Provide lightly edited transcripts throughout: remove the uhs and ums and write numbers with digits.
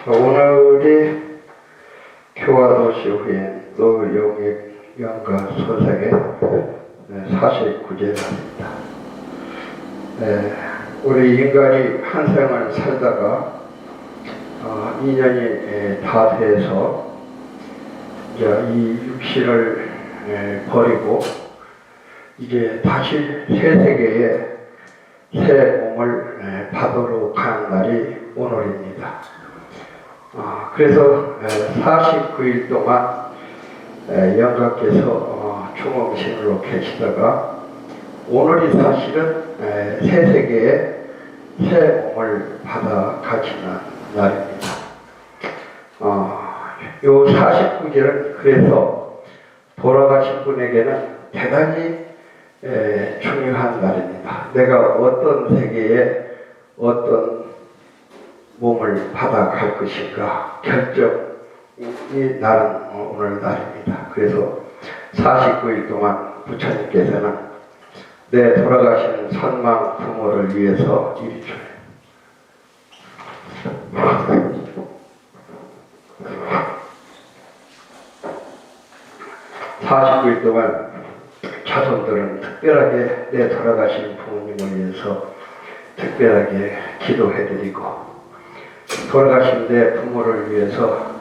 오늘이 교화도시 후인 노영익 영가 선생의 49제입니다. 우리 인간이 한 생을 살다가 2년이 다 돼서 이제 이 육신을 버리고 이제 다시 새 세계에 새 몸을 받으러 가는 날이 오늘입니다. 그래서 49일 동안 영가께서 중음신으로 계시다가 오늘이 사실은 새 세계에 새 몸을 받아 가시는 날입니다. 요 49일은 그래서 돌아가신 분에게는 대단히 중요한 날입니다. 내가 어떤 세계에 어떤 몸을 받아갈 것인가 결정이 나는 오늘 날입니다. 그래서 49일 동안 부처님께서는 내 돌아가신 선망 부모를 위해서 이리 줘요. 49일 동안 자손들은 특별하게 내 돌아가신 부모님을 위해서 특별하게 기도해드리고 돌아가신 내 부모를 위해서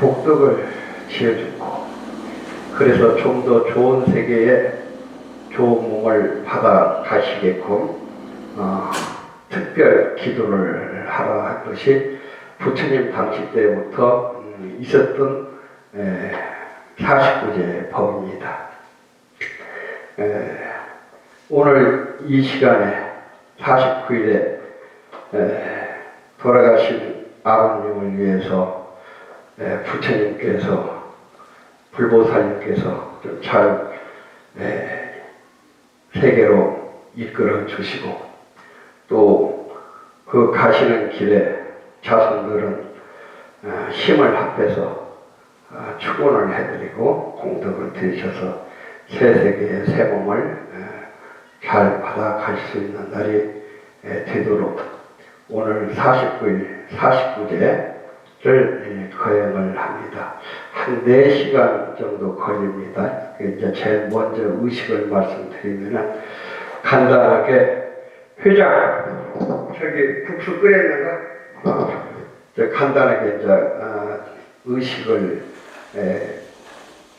복덕을 지어주고 그래서 좀 더 좋은 세계에 좋은 몸을 받아 가시게끔 특별 기도를 하라 한 것이 부처님 당시 때부터 있었던 49제 법입니다. 오늘 이 시간에 49일에 돌아가신 아버님을 위해서 부처님께서 불보살님께서 좀 잘 세계로 이끌어 주시고 또 그 가시는 길에 자손들은 힘을 합해서 축원을 해드리고 공덕을 들이셔서 새 세계의 새 몸을 잘 받아갈 수 있는 날이 되도록 오늘 49제를 거행을 합니다. 한 4시간 정도 걸립니다. 이제 제일 먼저 의식을 말씀드리면은 간단하게 회장 저기 국수 끓였는가? 간단하게 이제 의식을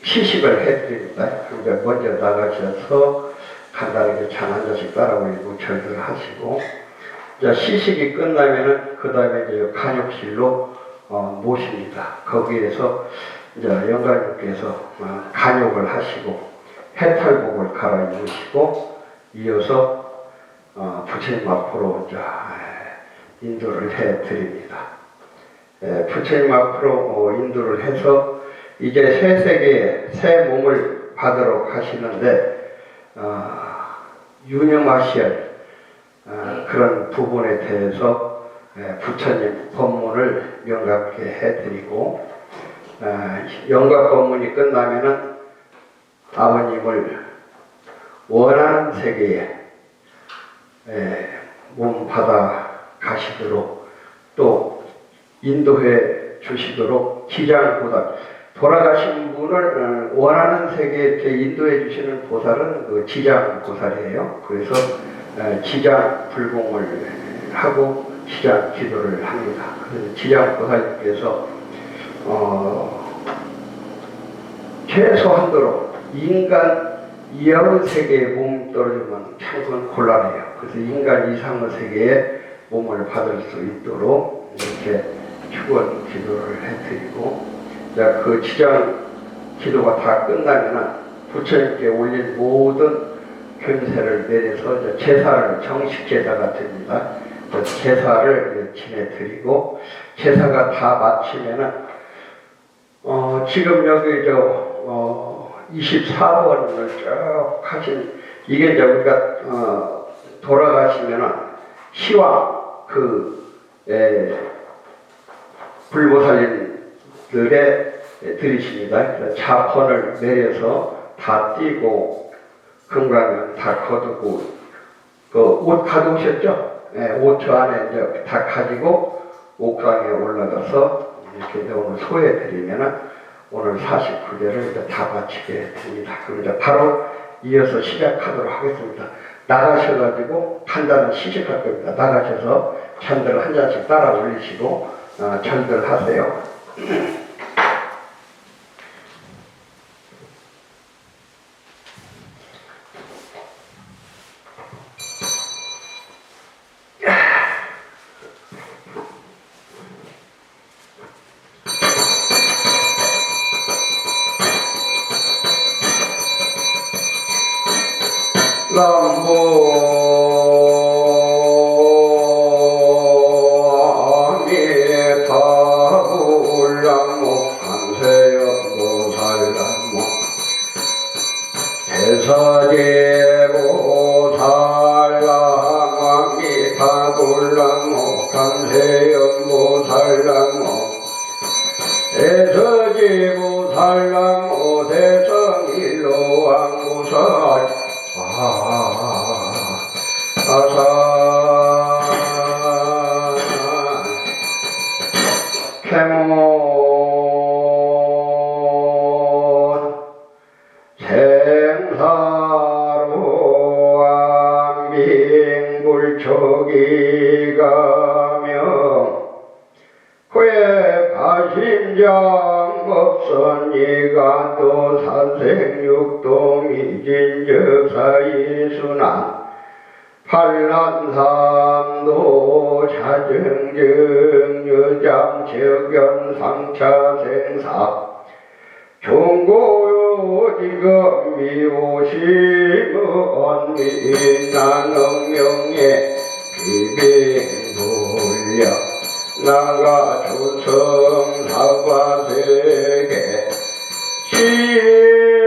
시식을 해드립니다. 그러니까 먼저 나가셔서 간단하게 잔 한 잔씩 따라 올리고 절들 하시고 자, 시식이 끝나면은 그 다음에 이제 간욕실로 모십니다. 거기에서 이제 영가님께서 간욕을 하시고 해탈복을 갈아입으시고 이어서 부처님 앞으로 이제 인도를 해드립니다. 부처님 앞으로 인도를 해서 이제 새 세계에 새 몸을 받으러 가시는데 유념하셔야 그런 부분에 대해서 부처님 법문을 영감케 해드리고 영감 법문이 끝나면은 아버님을 원하는 세계에 몸 받아 가시도록 또 인도해 주시도록 지장보살 돌아가신 분을 원하는 세계에 인도해 주시는 보살은 그 지장보살이에요. 그래서 지장 불공을 하고 지장 기도를 합니다. 그래서 지장보살님께서 최소한도로 인간 이하의 세계에 몸 떨어지면 참 그건 곤란해요. 그래서 인간 이상의 세계에 몸을 받을 수 있도록 이렇게 축원 기도를 해드리고 자, 그 지장 기도가 다 끝나면은 부처님께 올린 모든 금세를 내려서 제사를 정식 제사가 됩니다. 제사를 지내드리고 제사가 다 마치면은 지금 여기 24번을 쭉 하신 이게 이제 우리가 돌아가시면은 시황 불보살님들의 드리십니다. 자펀을 내려서 다 띄고 금강은 다 거두고 그 옷 가져오셨죠? 옷 저 안에 이제 다 가지고 옥상에 올라가서 이렇게 이제 오늘 소해드리면은 오늘 49개를 이제 다 마치게 됩니다. 그럼 이제 바로 이어서 시작하도록 하겠습니다. 나가셔가지고 판단을 시식할 겁니다. 나가셔서 잔들 한 잔씩 따라 올리시고 절들 하세요. 판란삼도 자증증 여장적연 상차생사 종고요지금 미오심은 민난응명예 비빈불려 나가 조성 사과세계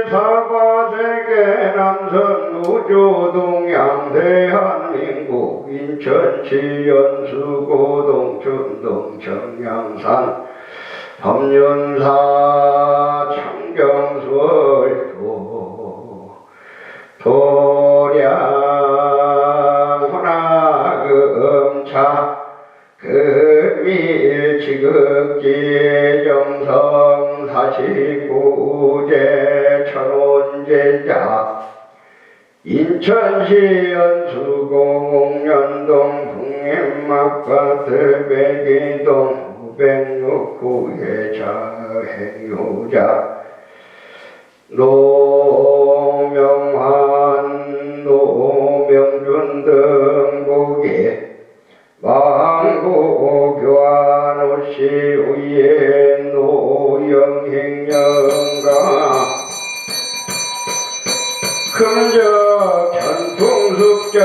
사과세계 남선 우주동양 대한민국 인천시 연수고동 전동 청량산 법륜사 창경설도 도량호나금차 금일지극기정성 49제 천원제자 인천시 연수공연동 풍림마파트 백이동 906구의 자행유자 노명환 노명준 등국이 망고교환호시 위에 노영행영가 금적 천풍숙정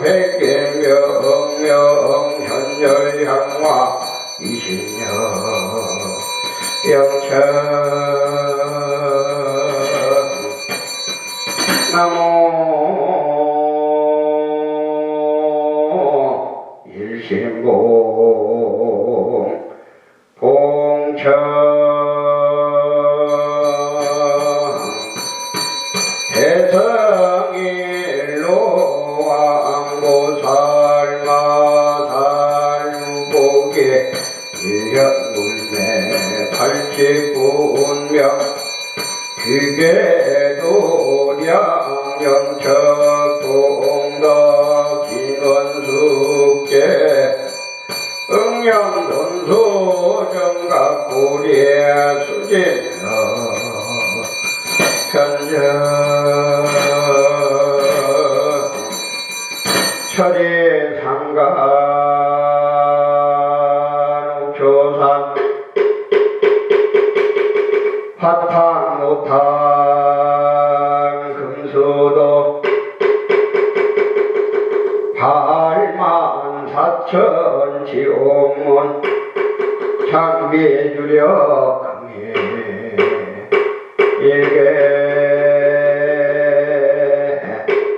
백개명명 현열향화 20년 영천 나무 일신봉 봉천 대성일로 왕보살마살무복에 일현물매 89운명 규계도량 영척동덕 진원숙계 응양돈소 정각고리에 수제며 현정 철이상간 옥초산 화탄 오탄 금수도 84,000 지옥문 장비주력 금일 일개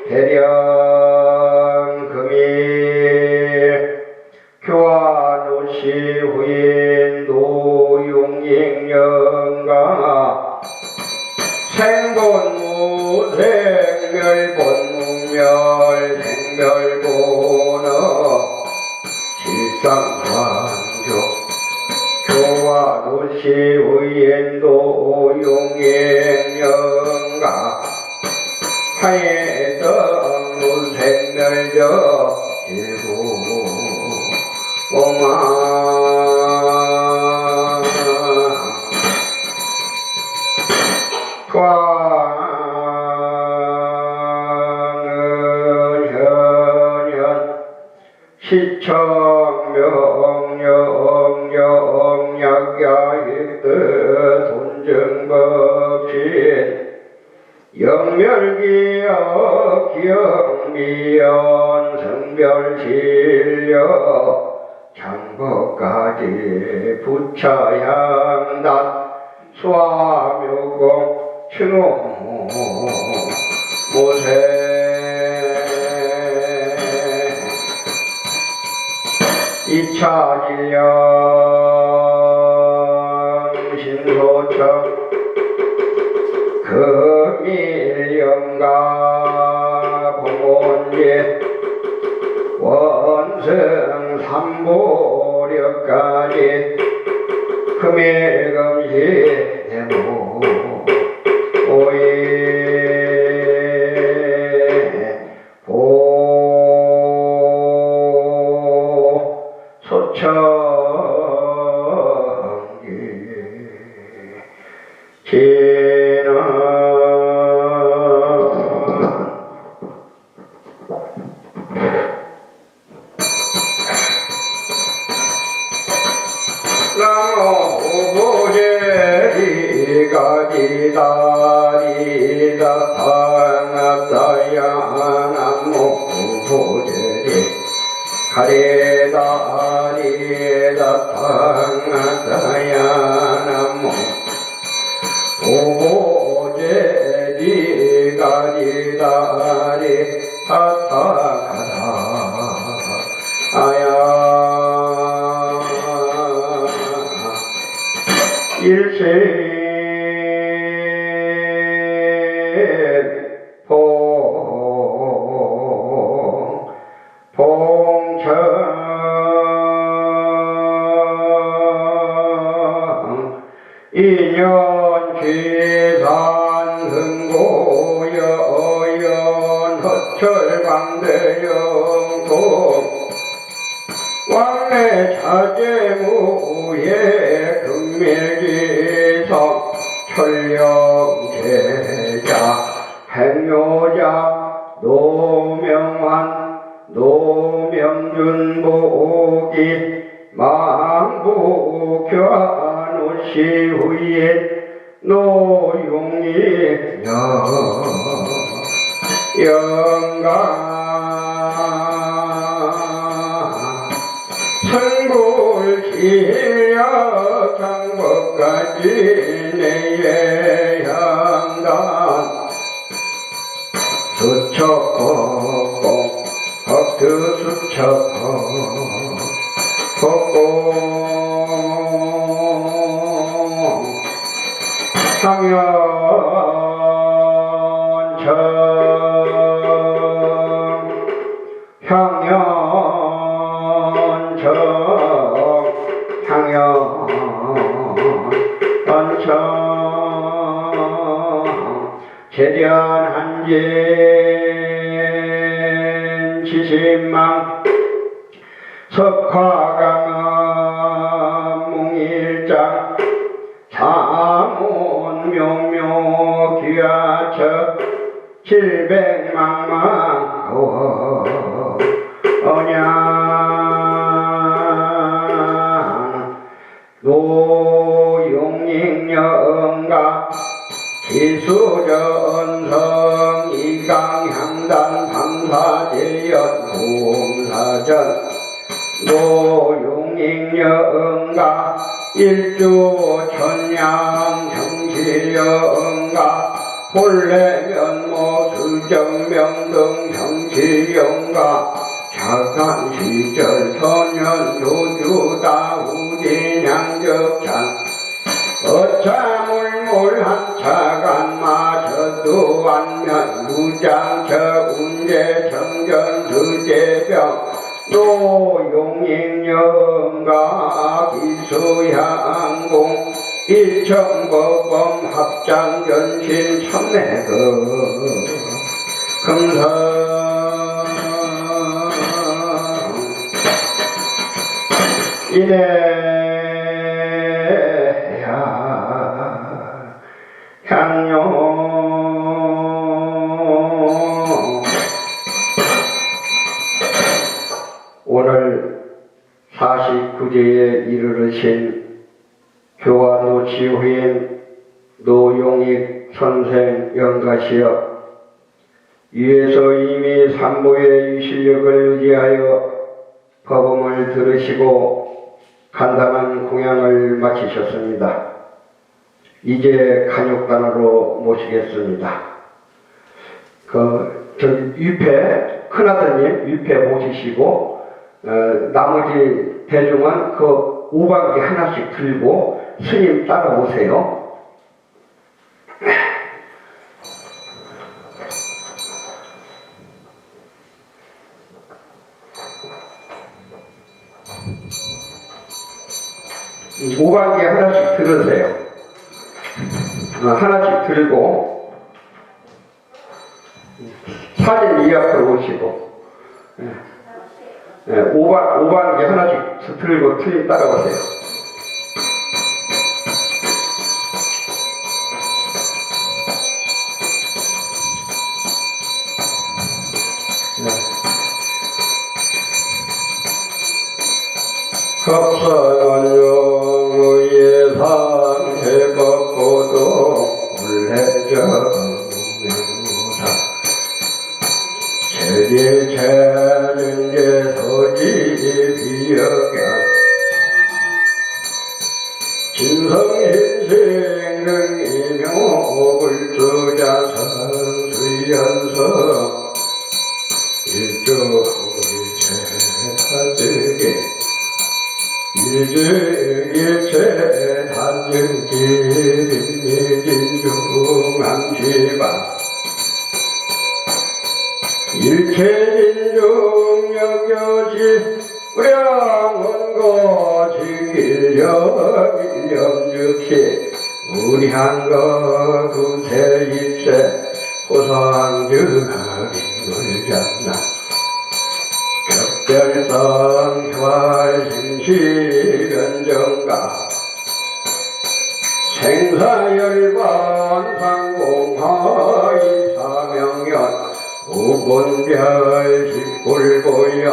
대령 금일 교환호시 후인 노용익영가 생본무생멸본무멸 생멸본어 실상환교 시청명령약야익득 돈정법신 영멸기여 기영미연 성별실력 장법까지 부처향단 수화묘공 춘호 모세 이차질령 신소청 금일영가 봉원제 원승 삼보력까지 금일금시 대모 오이 소청기 진원 나무 보제리가지다리다 당하다야 나무 보제리 가리다리다 당하다야 나무 보제리가지다리 타타가다 아야 일세 봉청 인연귀산 흥고여연 허철광대영동 왕래 자제무예 금밀기성 천령제자 행요자 노명환 노명준보기 망부교환우시후에 노용이 영가 선골실력 장법까지 내예향단 수척공 덕수척공 법공 향연청 향연청 향연청 재련한진 지심망 석화강암 몽일장 사문묘묘 귀하처 칠백망망 언양 노용익영가 기수전성 이강향단 삼사제연 공사전 노용익영가 일주천양 정치영가 본래면모 수정명등 정치영가 착한시절 선현조주다 우진양적찬 어차물물한 차간 마셔도 안면 무장처 운제 정전 수제병 노용익영가 기수향공 일청법범 합장전신 참내거 금성 이래야 향요 오늘 절 49제에 이르르신 교화노치후인 노용익 선생 영가시여, 위에서 이미 산모의 이 실력을 의지하여 법음을 들으시고 간단한 공양을 마치셨습니다. 이제 간육단으로 모시겠습니다. 저기 위패, 큰아드님 위패 모시시고, 나머지 대중은 그 오방기 하나씩 들고 스님 따라오세요. 오방기 하나씩 들으세요. 하나씩 들고 사진 이 앞으로 오시고, 오방기 하나씩 들고 틀림 따라오세요. 합산원용 예산 해법고도 올해정명무사 제리체는제 소지비역양 진성인생능이며 불주자선 수연서 일조의체사득에 일주일체 단증기린미진중암시바 일체진중역여시 우량원고 지길령일령즉시 우량거 두세입세 호상주하긴물잡나 격별성 혈심시변정가 생사열반 상공하이 사명연 우본별 직불보연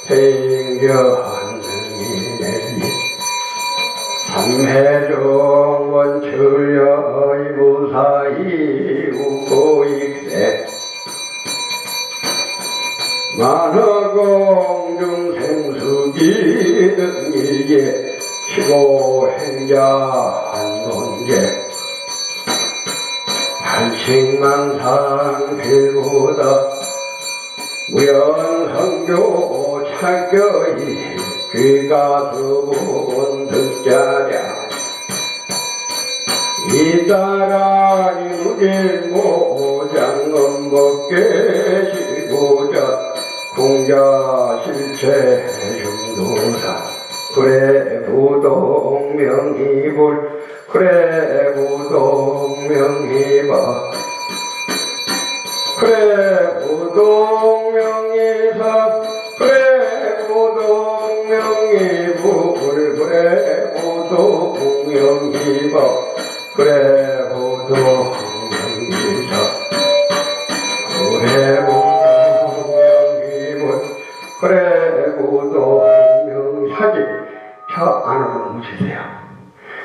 행겨한능이내리 삼해종원출여의 무사히 우고익세 만허공중생수기 등이에 시고행자 한돈계 한식망상 빌보다 무연성교 차겨이 귀가 수분 듣자랴 이따라 인무진모 장엄먹게 시고자 공자 실체 흉도사 그래 부동명이불 그래 부동명이바 그래 부동명이사 그래 부동명이불 그래 부동명이바 그래 부동명이사 그래 그래 고도명사지 저 안으로 모시세요.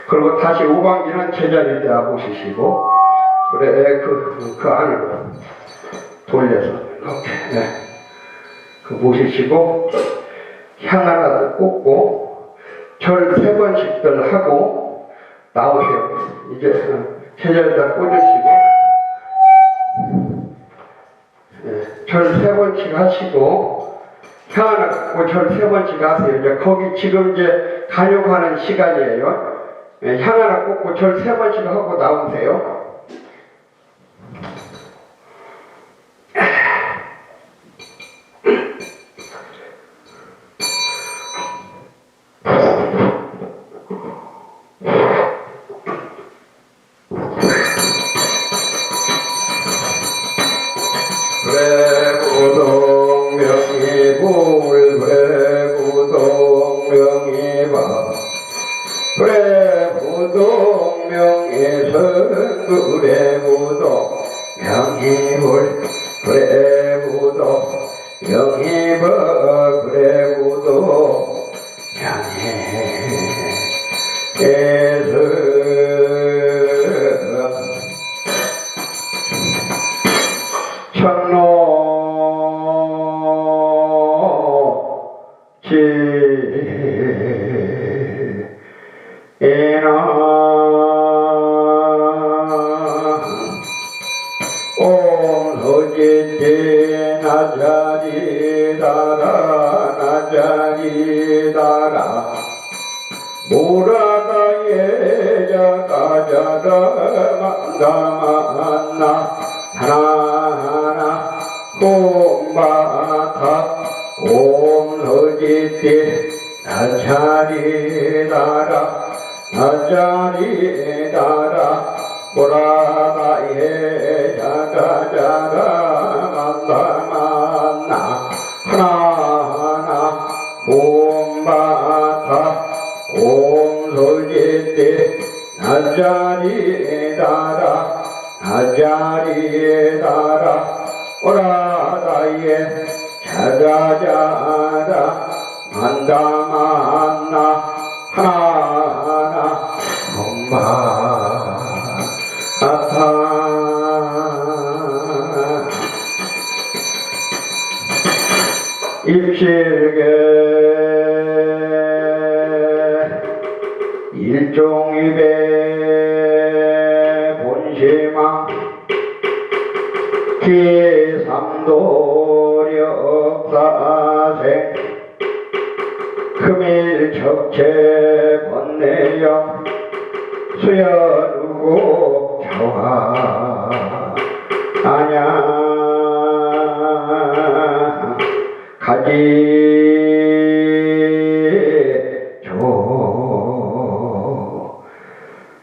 그리고 다시 오방기는 제자리에다 모시시고 그래 그 안으로 돌려서 이렇게 그 모시시고 향 하나 꽂고 절 3번씩들 하고 나오세요. 이제 제자리에다 꽂으시고 절 3번씩 하시고 향 하나 꽂고 절 3번씩 하세요. 이제 거기 지금 이제 가려고 하는 시간이에요. 향 하나 꽂고 절 3번씩 하고 나오세요. 에나 옴서지지 나자리다라 나자리다라 모라다예 자가자가 만다만나 하나하나 홈바타 옴서지지 나자리다라 나자리다라 모라다예 자가자가 만다만나 하나하나 홈바타 옴서지지 나자리다라 나자리다라 오라다예 자자자자 만다만나 하나하나 옴바타 입실계 일종입의 본심아 기삼도력사생 금일척체 번내영 수여누고 평화 아냐 가지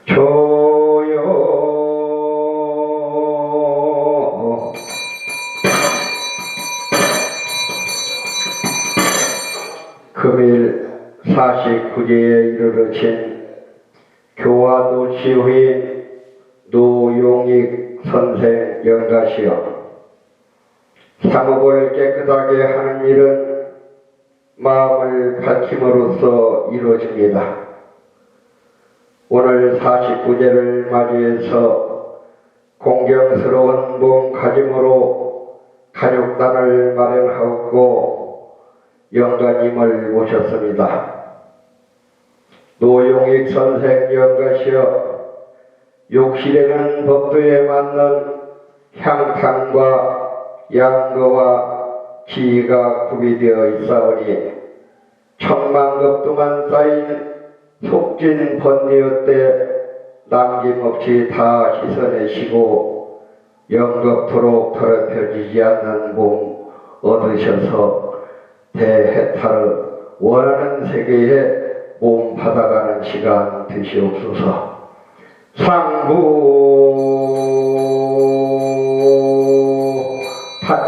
조요 금일 49제에 이르러신 교화노시회 노용익 선생 영가시여 상업을 깨끗하게 하는 일은 마음을 밝힘으로써 이루어집니다. 오늘 49제를 맞이해서 공경스러운 몸가짐으로 가족단을 마련하고 영가님을 모셨습니다. 노용익 선생 영가시여 욕실에는 법도에 맞는 향탕과 양거와 지가 구비되어 있사오니 천만급 동안 쌓인 속진 번뇌 때 남김없이 다 씻어내시고 영겁토록 더럽혀지지 않는 몸 얻으셔서 대해탈을 원하는 세계에 몸 받아가는 시간 되시옵소서.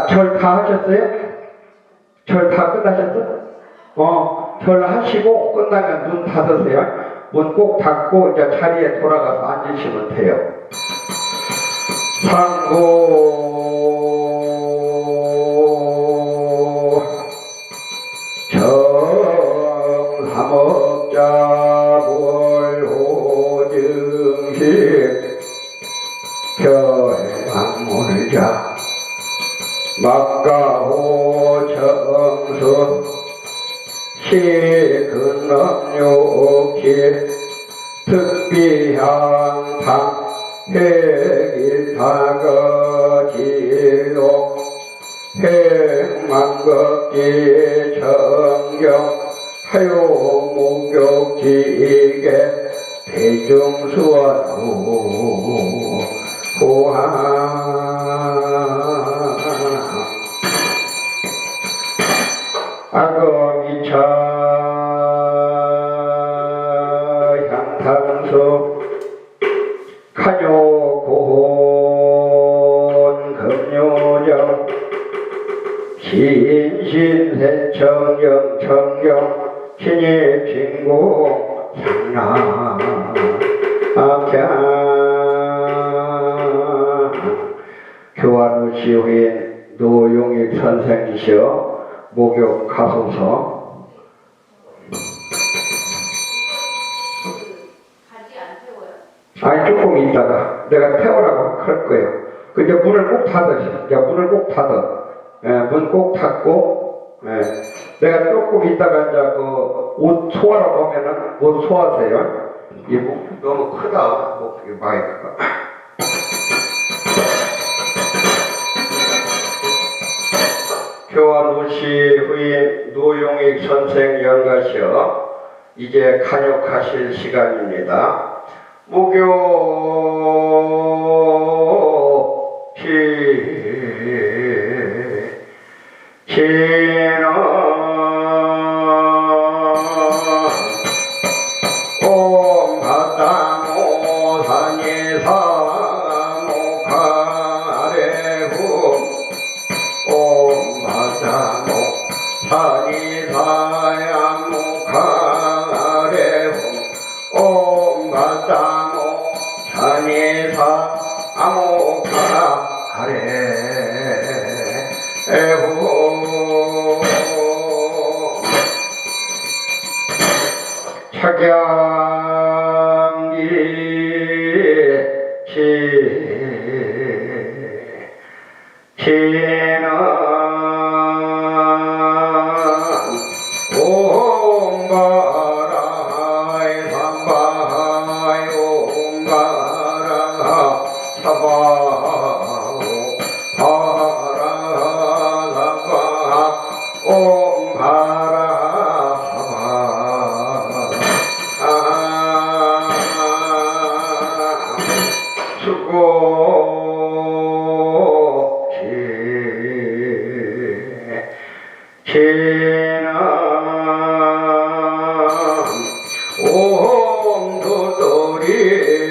절 다 하셨어요? 절 다 끝나셨어? 절 하시고 끝나면 눈 닫으세요. 문 꼭 닫고 이제 자리에 돌아가서 앉으시면 돼요. 상고 정삼업자불호증식 결망물자 막가호 정수 시근업욕기 특비향탕 해일타거지록 행만극기 정경 하요목욕지계 대중수원후 호하 악어미차 향탕수 가뇨고혼 금요정 신신세청경 청경 신입진공 향나 악향 교환우시후인 노용익 선생이시여 목욕하소서. 가지 안 태워요? 아니 조금 있다가 내가 태우라고 할 거예요. 근데 문을 꼭 닫으시. 문을 꼭 닫아. 문 꼭 닫고 내가 조금 있다가 이제 그 옷 소화라고 하면은 옷 소화하세요. 이 목 너무 크다. 목 마이크가. 교화노시 후인 노용익 선생 연가시어 이제 간역하실 시간입니다. 무교 기는 옴바다모 산이사모카레후 옴바다모 산이사야모카레후 옴바다모 산이사 아모카레후 착양기 기는 옴바라이 삼바이 옴바라 사바오 바라 사바 옴바라 수고 기는 옴도돌이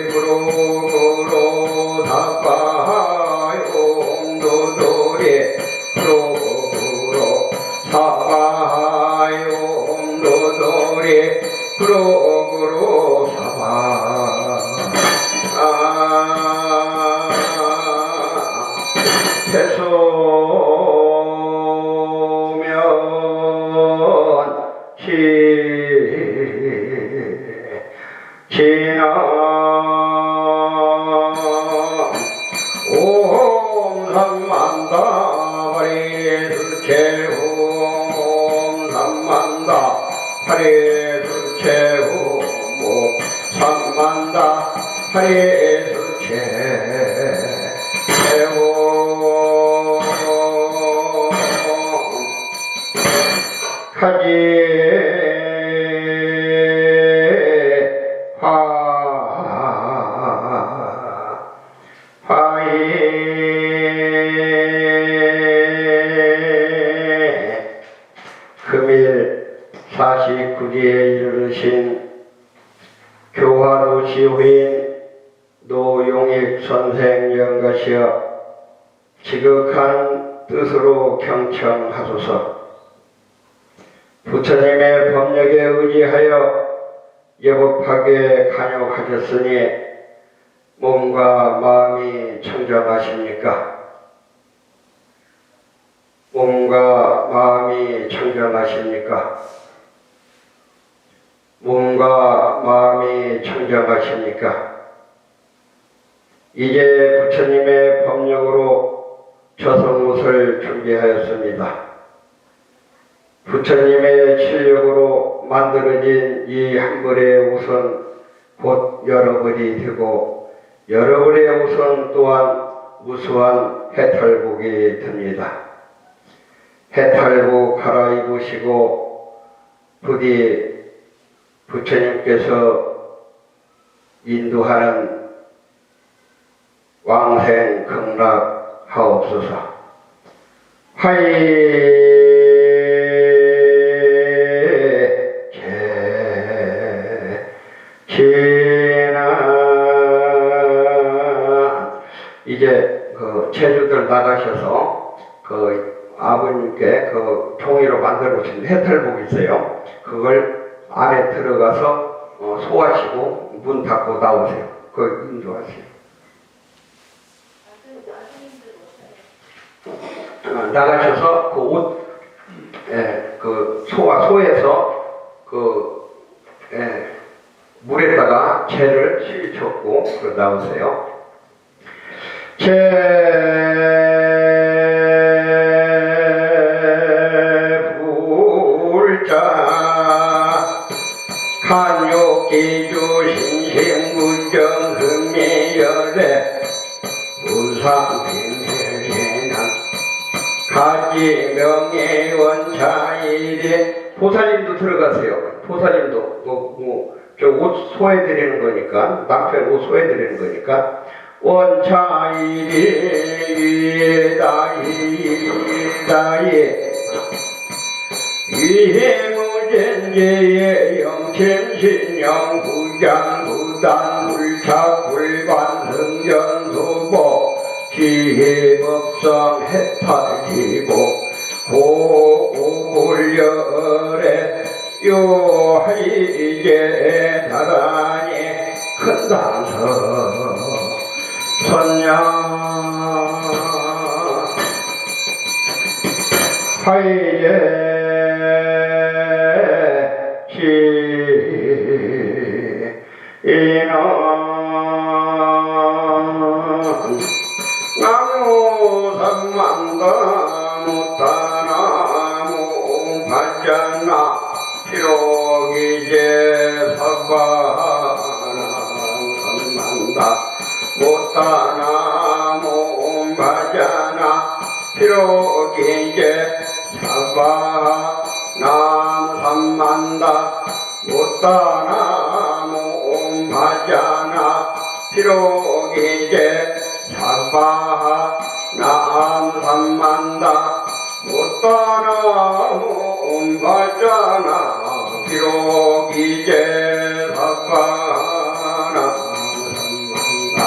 부르부르 사바이 옴도돌이 부르부르 사바이 옴도돌이 부르부르 사바 태소면 기는 옴삼만다 파리술체후 옴삼만다 파리술체후 삼만다 파리술체후 가지 화이 금일 49기에 이르신 교화노시 후인 노용익 선생 연가시어 지극한 뜻으로 경청하소서. 부처님의 법력에 의지하여 예법하게 간역하셨으니 몸과 마음이 청정하십니까? 몸과 마음이 청정하십니까? 몸과 마음이 청정하십니까? 이제 부처님의 법력으로 저성옷을 준비하였습니다. 부처님의 실력으로 만들어진 이 한 벌의 옷은 곧 여러벌이 되고 여러벌의 옷은 또한 무수한 해탈복이 됩니다. 해탈복 갈아입으시고 부디 부처님께서 인도하는 왕생 극락하옵소서. 화이 이제 그 제주들 나가셔서 그 아버님께 그 종이로 만들어 놓으신 해탈복이 있어요. 그걸 안에 들어가서 소화하시고 문 닫고 나오세요. 그걸 인도하세요. 나가셔서 그 옷, 그 소에서 그 물에다가 재를 씻었고 그 나오세요. 제부 간욕기주 신신무정 흠미열애 부상행해난 가지명예원차일에 보살님도 들어가세요. 보살님도 저 옷 소해드리는 거니까, 남편 옷 소해드리는 거니까 원차일이 다이 위해무전제의 영천신영 부장부단 불착불관 성전소보 지혜법성 해탈지보 고울열에 요하이제 다라니 큰단서 선양 화이제 이는 나무 삼만다 못하나무 받잖아 피로기제 사바나 삼만다 못하나무 받잖아 피로기제 사바나 삼만다 못다나무 옴바자나 피로기제 사바나 삼만다 못다나무 옴바자나 피로기제 사바나 삼만다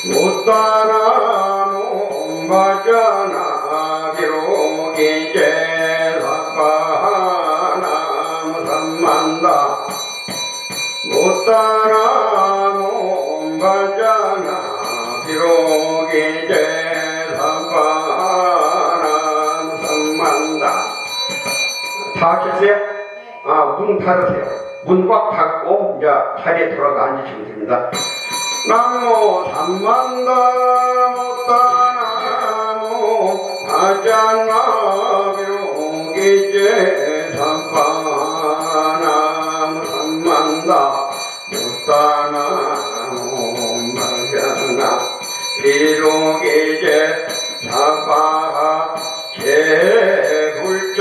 못다나무 옴바자나 피로기제 삼만다 못다나무 옴바자나 비로기제 삼바나 삼만다. 다 하셨어요? 아, 문 닫으세요. 문 꽉 닫고 이제 자리에 돌아가 앉으시면 됩니다. 나무 삼만다 못다나무 바자나 비로기제 삼바나 삼만다 못다나무 마자나 비로기제 사바하 제불자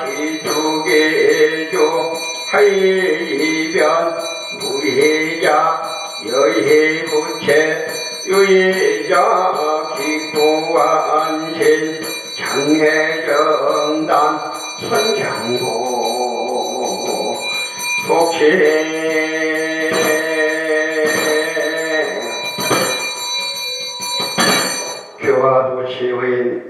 기주계조 하이변 무해자 여해부채 유해자 기고안신 장해정단 선장고 혹시 교화도시의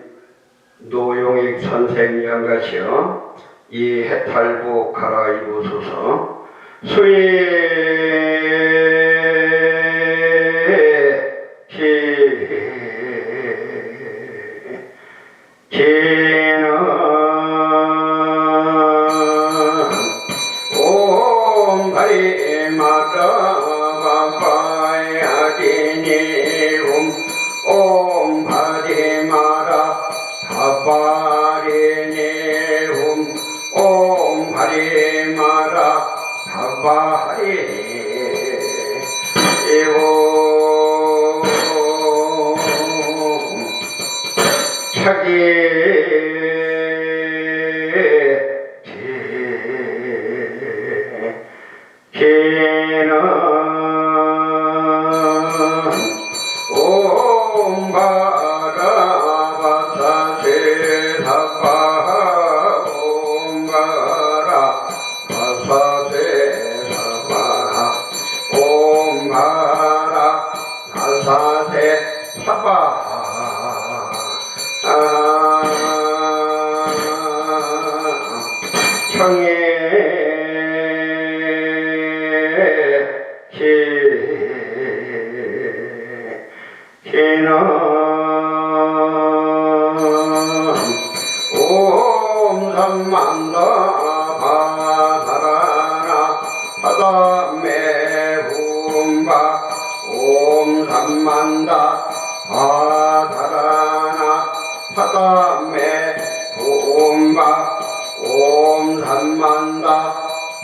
노용익 선생님 같이요 이 해탈복 갈아입으소서 지는 옴바리마다 바바야디니 옴바리마라 바바리니 옴바리마라 바바리니 자기 기는 옴바라 바사세사바 옴바라 바사세사바 옴바라 산만다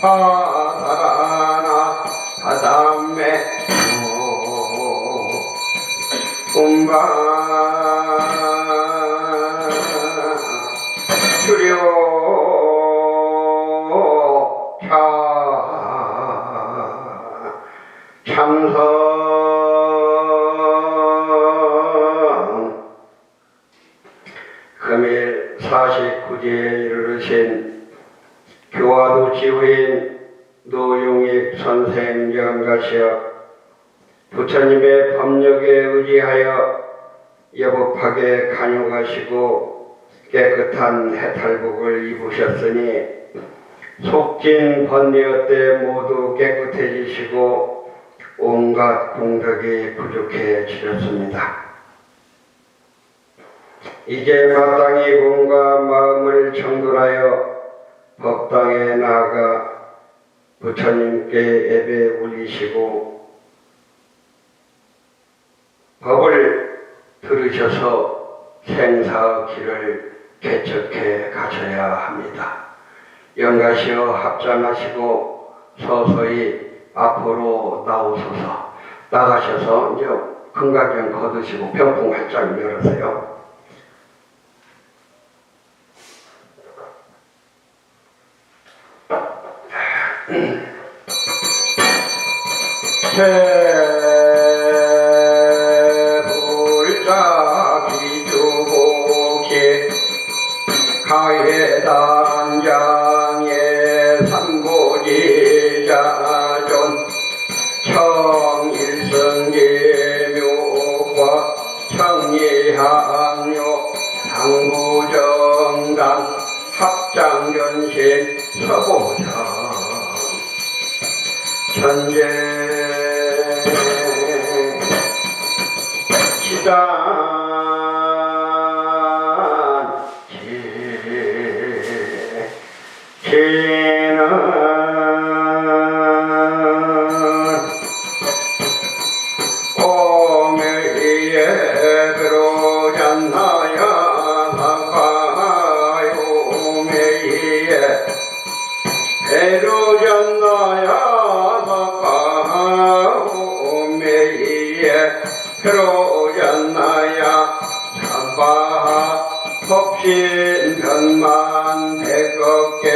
바다라나 바담에 운바 주려 참선 금일 49제에 이르르신 교화도 지후인 노용익 선생님가시여 부처님의 법력에 의지하여 여법하게 간용하시고 깨끗한 해탈복을 입으셨으니 속진 번뇌 때 모두 깨끗해지시고 온갖 공덕이 부족해지셨습니다. 이제 마땅히 몸과 마음을 정돈하여 법당에 나아가 부처님께 예배 올리시고 법을 들으셔서 생사의 길을 개척해 가셔야 합니다. 영가시어 합장하시고 서서히 앞으로 나오소서. 나가셔서 이제 금강경 거두시고 병풍 활짝 열으세요. 불자 기주복시 가해단장의 삼보지자존 청일성계묘과 청리항요 당부정당 합장전신 서보자 천재 지단 지는 오매에 들어졌나야 사파요 오매에 들어졌나야 표로졌나야 삼바하 법신변만 백억개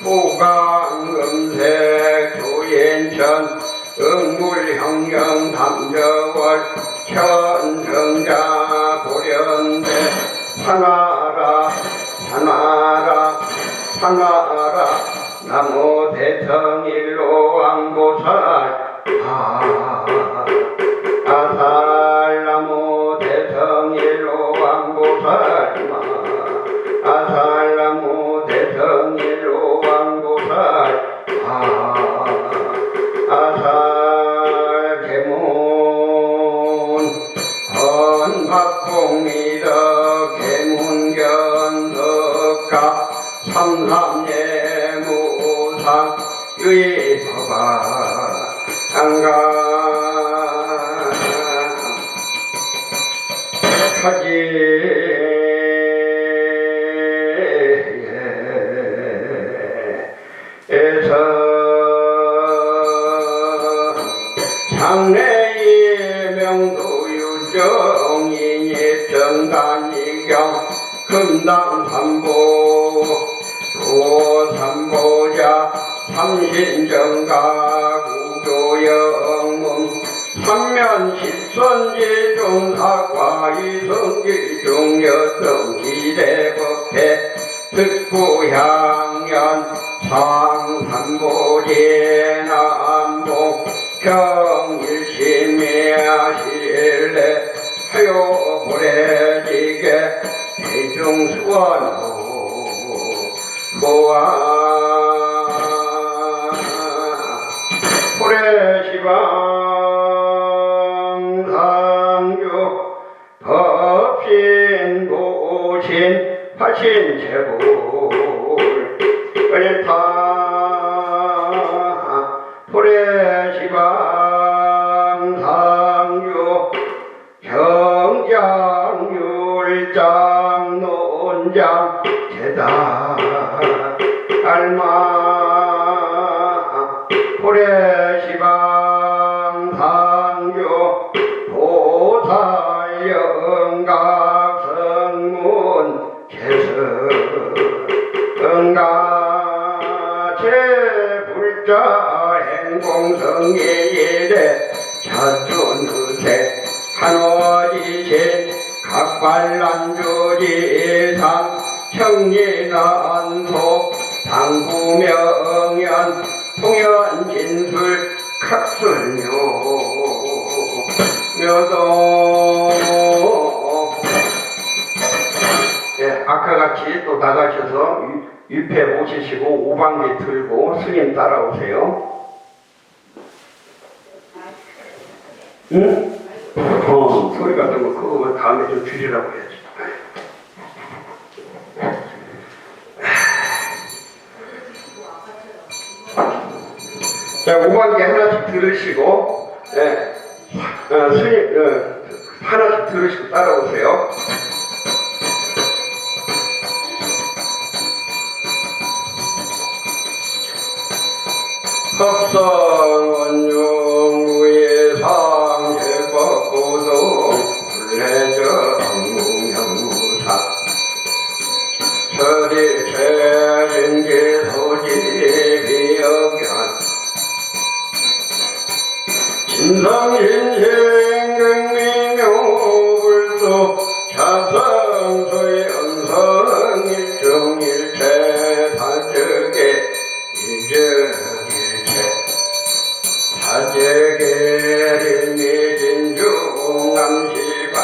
보강금색 조인천 응물형령 담저월 천정자 고련대 산하라 산하라 산하라 나무 대성일로 왕보살 아살나무 대성일로 왕보살마 아살나무 대성일로 왕보살 아살개문 헌박공미덕 개문견덕가 삼삼예무상 유의법아 장가 하지에서 장래의 명도유정인이 정단이경 금당삼보 도삼보자 삼신정가 구조영문 삼면십선지종사과 이성기중여성기대법회 특구향연 상삼보제남봉 경일심야실내 하요보래지게 대중수원호 보아 보래시방 상주 법신보신 화신제불 을타 보래시방 상주 경장율장 논장 제다 알미 설마 고래시방 상교 보살영각 성문 개성가 제불자 행공성예일에 자존의세 한워지신 각발난조지상 청리난소 당구명연 통연진술 각설묘 묘도 네, 아까 같이 또 나가셔서 위패 모시시고 오방기 들고 스님 따라오세요. 응? 소리 같은 거 그거 다음에 좀 줄이라고 해야지. 자, 오반기 하나씩 들으시고, 예, 스님, 하나씩 들으시고 따라오세요. 합성원용무의 상실법고도 불례정무명무사 처리체인지 소지비역견 진성인생극미묘불수 자성소의 음성일중일체 사적의 일적일체 사적의일미진중암시방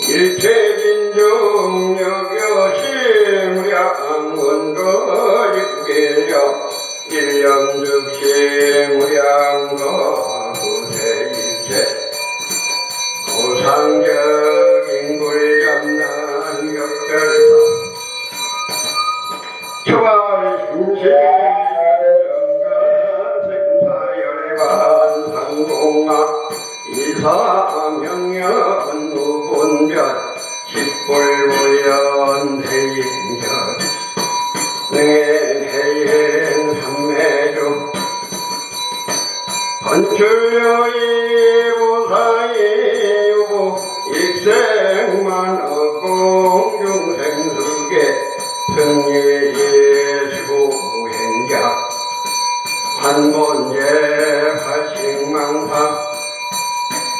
일체진중여교시무량원거직밀려 일념즉시무량거 구세일체 고상적인 굴잡난 역별사 초발심시 생사열반 상공학 이사명연 무본전 십불무연 대인전 능해해행 삼매주 번출여의 보사의 유보 익생만 어공중생수계 승리예수행자 환본제 발식망사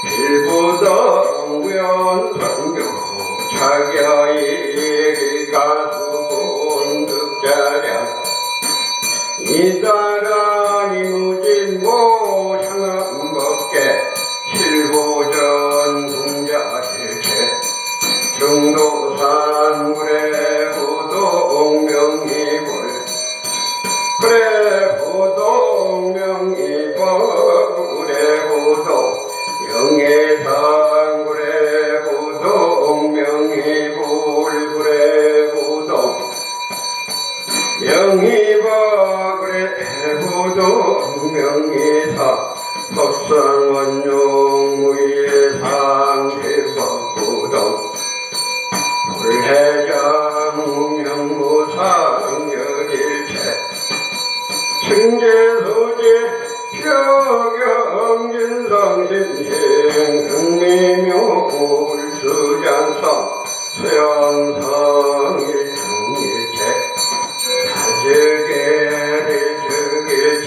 빌부덕무연성교 자겨이 가수본득자량 이따라 이무진모 향음법계 실보전 동자일체 중도산 구례 부동명이불 구례 부동명이불 구례 부동 영예산 구례 부동명이불 구례 부동 명이불 구례 부동명이사 법상원용무예상 대법부동 불해장명무상여일체 승제소지 표경진성신신 흥미묘불수장성 수연성일중일체 다적계일적일체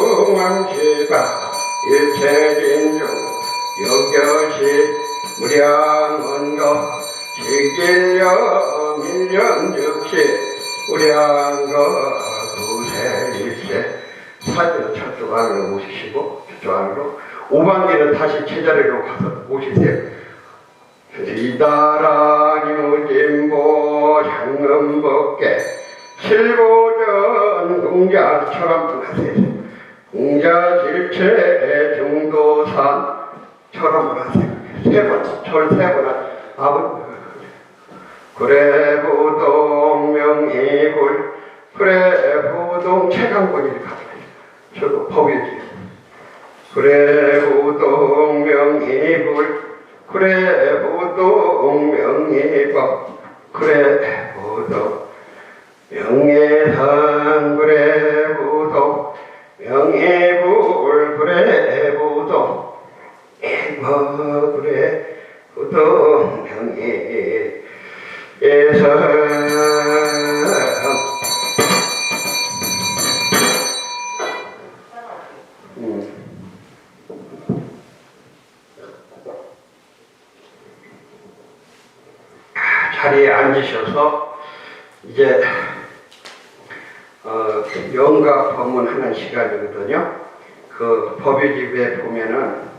다적계일미진중암시바 일체진중 역겨시 무량언거 직길려 밀령즉시 무량거 구세일세 사전 저쪽 안으로 모시시고 저쪽 안으로 오반기는 다시 제자리로 가서 모시세요. 이다라 유진보 향음법계 실보전 공자처럼 하세요. 공자질체 중도산처럼 하세요. 세번 절세번 아버지 구례부동 명희불 구례부동 최강권이 가져요. 저도 법이지. 구례부동 명희불 구례부동 명희불 그래 부도 명예상 그래 부도 명예불 그래 부도 뭐 그래 부도 명예에서 자리에 앉으셔서 이제 영각 법문하는 시간이거든요. 그 법유집에 보면은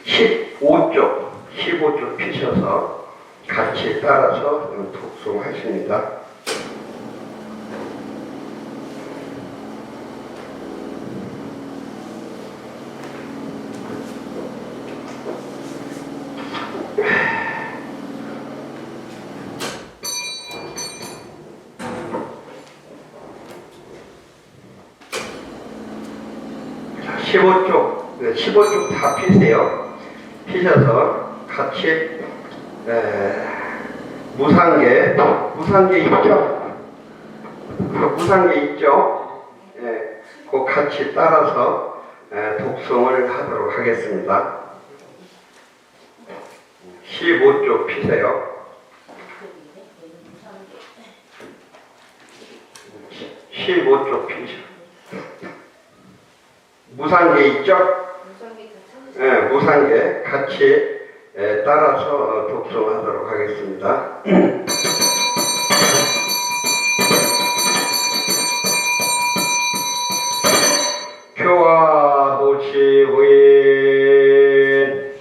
15쪽 피셔서 같이 따라서 독송하십니다. 자, 15쪽 다 피세요. 피셔서 같이 무상계 있죠? 무상계 있죠? 예, 그 같이 따라서 독송을 하도록 하겠습니다. 15쪽 피세요. 15쪽 피셔. 무상계 있죠? 네, 무상계 같이 따라서 독송하도록 하겠습니다. 교화도시 후인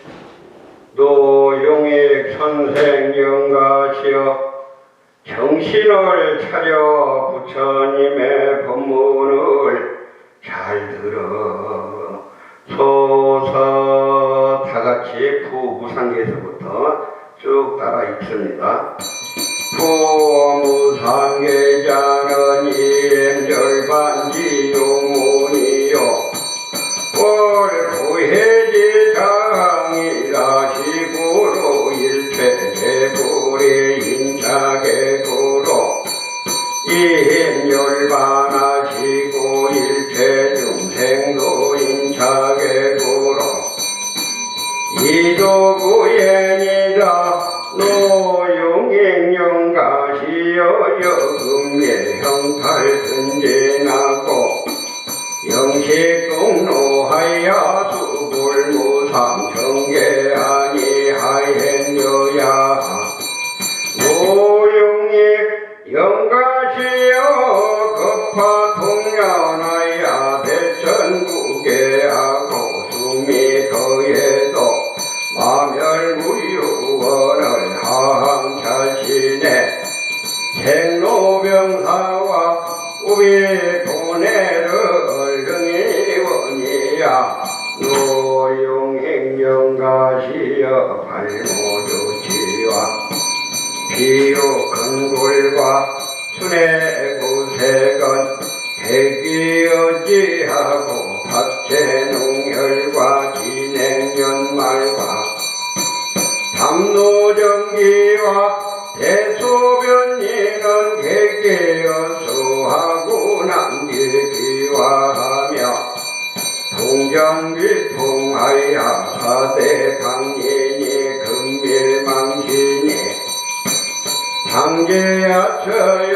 노용익 선생 영가시여 정신을 차려 부처님의 법문을 잘 들어 소서 다같이 부무상계에서부터 쭉 따라 읽습니다. 부무상계자는 이엠절반지 용문이요 꼴구해지장이라시구로 일체제불의 인자계구로 이임열반하시고 일체중생도 인자계구로 이도구엔이라 노용익영가시여 여금예형탈근제나고 영식공로하야 수불무상정계아니하엔여야 노용익 영가시여 급파통련하야 대천국계하고 수미거에도 마멸무유원을 하항찰시네 생로병사와 우비도내를 능이원이야 노용행영가시여 발모조치와 비옥근골과 순회구색은 대기어지하고 밭재농혈과 진행연말과 담노정기와 대소변이는 개개어수하고 남길기와하며 동정비통하여 사대 강인이 금밀망신이 당제야처여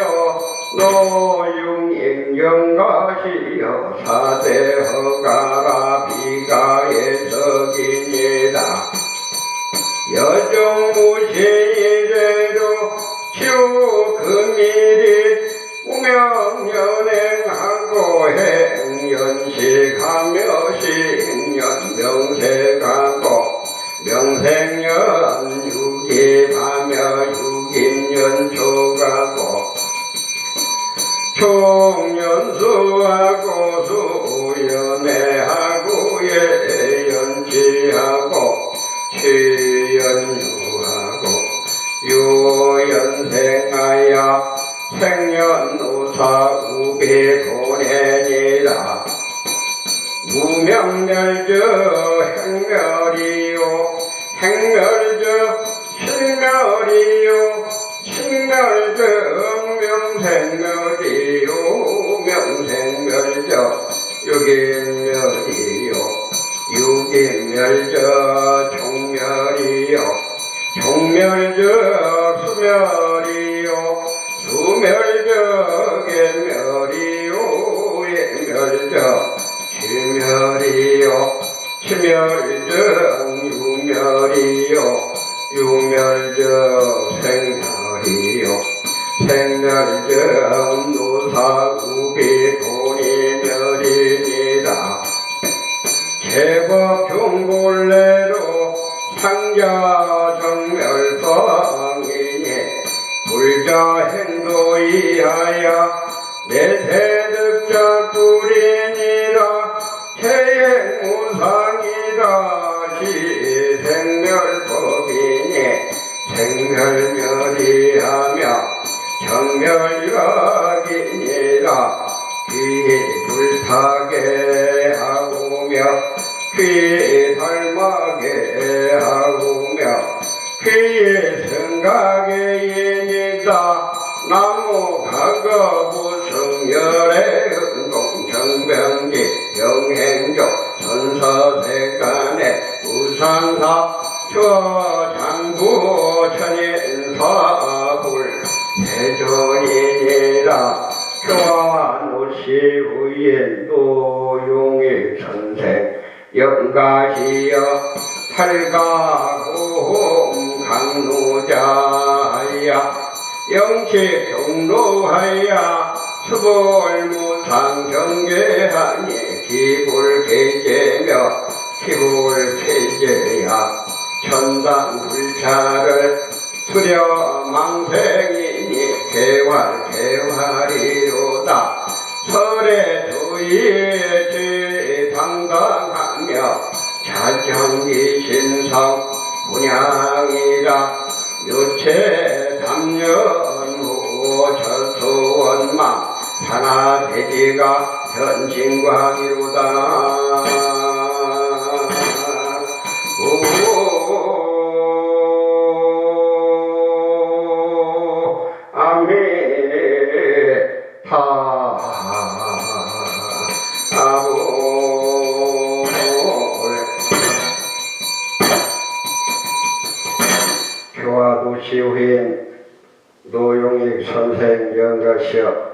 노용익영가시여 사대허가라 비가에석이니다 여정무시이래로 치우금일이 우명연행하고 행연식하며 식년명색하고 명색년 유기하며 유긴연초가고 총연수하고 수연회하고 예연치하고 취연유하고 유연생하여 생년우사 우비고내니라 무명멸저 행멸이요 행멸저 생멸이요 생멸정 명생멸이요 명생멸정 육인멸이요 육인멸정 종멸이요 종멸적 수멸이요 수멸적 예멸이요 예멸적 치멸이요 치멸적 유멸이요 유멸적 생멸이요 생멸적 노사구비 돈이멸이니라 제법 경골내로 상자 정멸성이니 불자 행도이하여 내세득자 뿌리니라 체행무상이라 시생멸법이니 생멸멸이하며 정멸이라기니라 귀 불타게 하고며 귀 닮아게 하고며 귀의 생각에 인이다 나무 가거부승열의 흥공정병기 영행조 선서세간의 우산사 초장부 천인사불 대전이니라 교환오시 후인 노용의 선생 영가시여 탈가고홈 강노자하야 영치 경로하야 수볼무상 경계하니 기불개제며 기불개제야 천당 불차를 수려망생이니 개활개활이로다 설에 도의에 당당하며 자정이신성 분양이라 요체 담연호 철소원망 산하대지가 현진광이로다 교화도시후인 노용익 선생 영가시여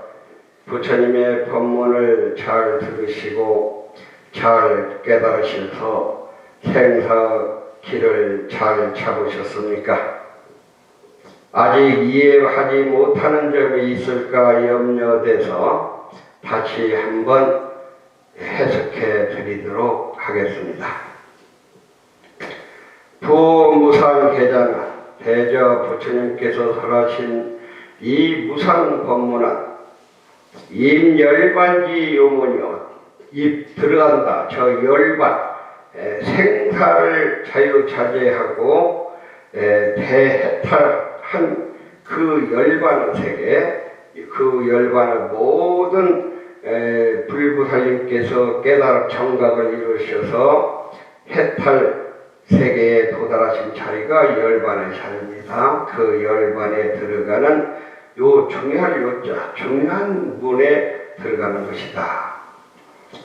부처님의 법문을 잘 들으시고 잘 깨달으셔서 생사 길을 잘 잡으셨습니까? 아직 이해하지 못하는 점이 있을까 염려돼서 다시 한번 해석해 드리도록 하겠습니다. 부무상계자는 대저 부처님께서 설하신 이 무상법문은 임열반지 요문이요. 입 들어간다. 저 열반 생사를 자유자재하고 대해탈한 그 열반의 세계, 그 열반의 모든 불구살님께서 깨달아 정각을 이루셔서 해탈 세계에 도달하신 자리가 열반의 자리입니다. 그 열반에 들어가는 요 중요한 요자, 중요한 문에 들어가는 것이다.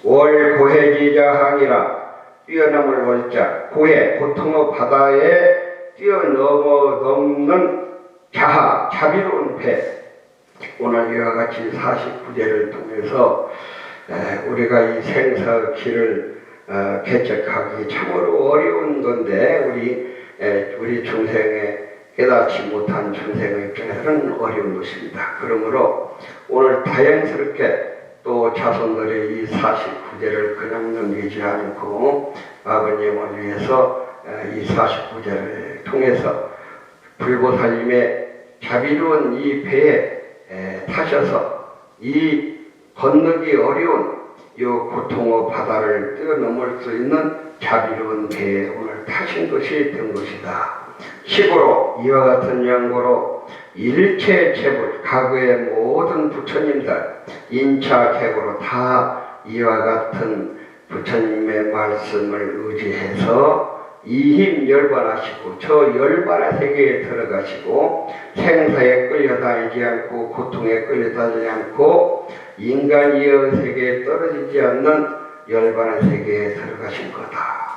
월고해지자항이라 뛰어넘을 월자, 고해, 고통의 바다에 뛰어넘는 자하, 자비로운 배. 오늘 이와 같이 49제를 통해서 우리가 이 생사 길을 개척하기 참으로 어려운 건데 우리 중생의 깨닫지 못한 중생의 입장에서는 어려운 것입니다. 그러므로 오늘 다행스럽게 또 자손들의 이 49제를 그냥 넘기지 않고 아버님을 위해서 이 49제를 통해서 불보살님의 자비로운 이 배에 타셔서 이 건너기 어려운 이 고통의 바다를 뛰어넘을 수 있는 자비로운 배에 오늘 타신 것이 된 것이다. 식으로 이와 같은 연고로 일체 체불, 과거의 모든 부처님들 인차객으로 다 이와 같은 부처님의 말씀을 의지해서 이힘 열반하시고 저 열반의 세계에 들어가시고 생사에 끌려다니지 않고 고통에 끌려다니지 않고 인간 이어 세계에 떨어지지 않는 열반의 세계에 들어가신 거다.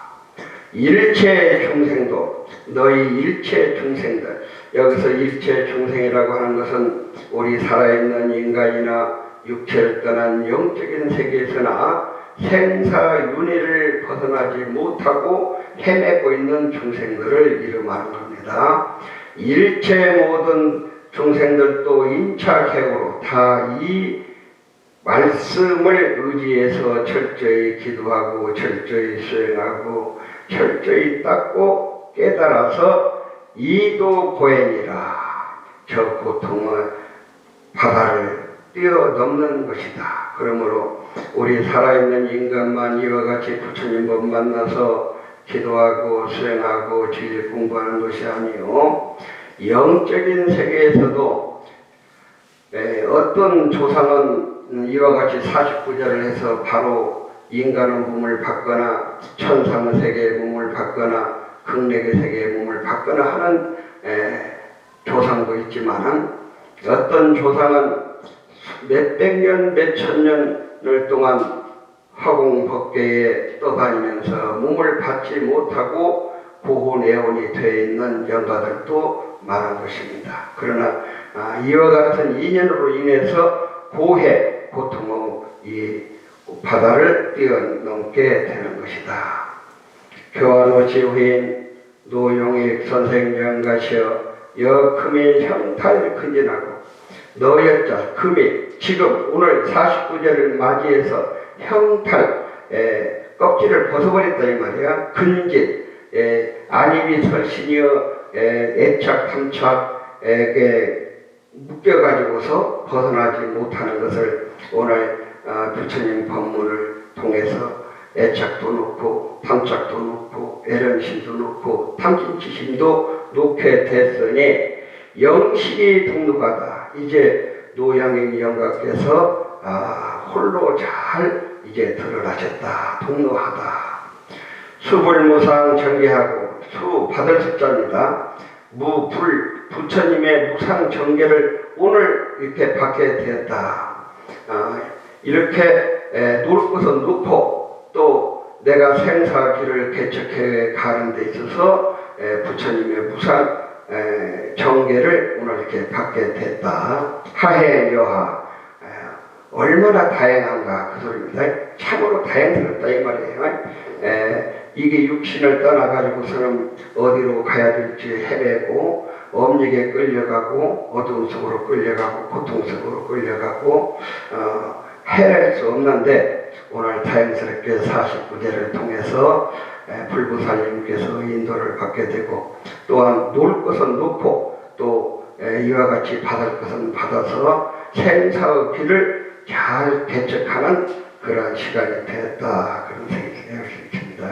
일체 중생도 너희 일체 중생들, 여기서 일체 중생이라고 하는 것은 우리 살아있는 인간이나 육체를 떠난 영적인 세계에서나 생사윤회를 벗어나지 못하고 헤매고 있는 중생들을 이름하는 겁니다. 일체 모든 중생들도 인차객으로 다 이 말씀을 의지해서 철저히 기도하고 철저히 수행하고 철저히 닦고 깨달아서 이도 고행이라 저 고통의 바다를 뛰어넘는 것이다. 그러므로 우리 살아있는 인간만 이와 같이 부처님 법 만나서 기도하고 수행하고 진리 공부하는 것이 아니요, 영적인 세계에서도 어떤 조상은 이와 같이 49절을 해서 바로 인간의 몸을 받거나 천상의 세계의 몸을 받거나 극락의 세계의 몸을 받거나 하는 조상도 있지만 어떤 조상은 몇백 년, 몇천 년을 동안 화공법계에 떠다니면서 몸을 받지 못하고 고혼애혼이 되어 있는 영가들도 많은 것입니다. 그러나 이와 같은 인연으로 인해서 고해, 고통의 이 바다를 뛰어넘게 되는 것이다. 교환호 지후인 노용익 선생 영가시여 여금일 형탈 근진하고 너여자 금일 지금 오늘 49절을 맞이해서 형탈 껍질을 벗어버렸다 이 말이야. 근진 안입이 설신이여 애착 탐착에 묶여가지고서 벗어나지 못하는 것을 오늘 부처님 법문을 통해서 애착도 놓고 탐착도 놓고 애련심도 놓고 탐진치심도 놓게 됐으니 영식이 동루가다. 이제 노양의 영가께서 홀로 잘 이제 드러나셨다. 동루하다. 수불무상 정계하고 수 받을 숫자입니다. 무불 부처님의 무상 정계를 오늘 이렇게 받게 되었다. 이렇게 놓을 것은 놓고 또 내가 생사길을 개척해 가는 데 있어서 부처님의 무상 정계를 오늘 이렇게 받게 됐다. 하해여하 얼마나 다양한가 그 소리입니다. 참으로 다양스럽다 이 말이에요. 이게 육신을 떠나가지고서는 어디로 가야 될지 헤매고 엄력에 끌려가고 어두운 속으로 끌려가고 고통 속으로 끌려가고 해낼 수 없는데 오늘 다행스럽게 49제를 통해서 불보살님께서 인도를 받게 되고 또한 놓을 것은 놓고 또 이와 같이 받을 것은 받아서 생사의 길을 잘 개척하는 그런 시간이 되었다. 그런 생각을 했습니다.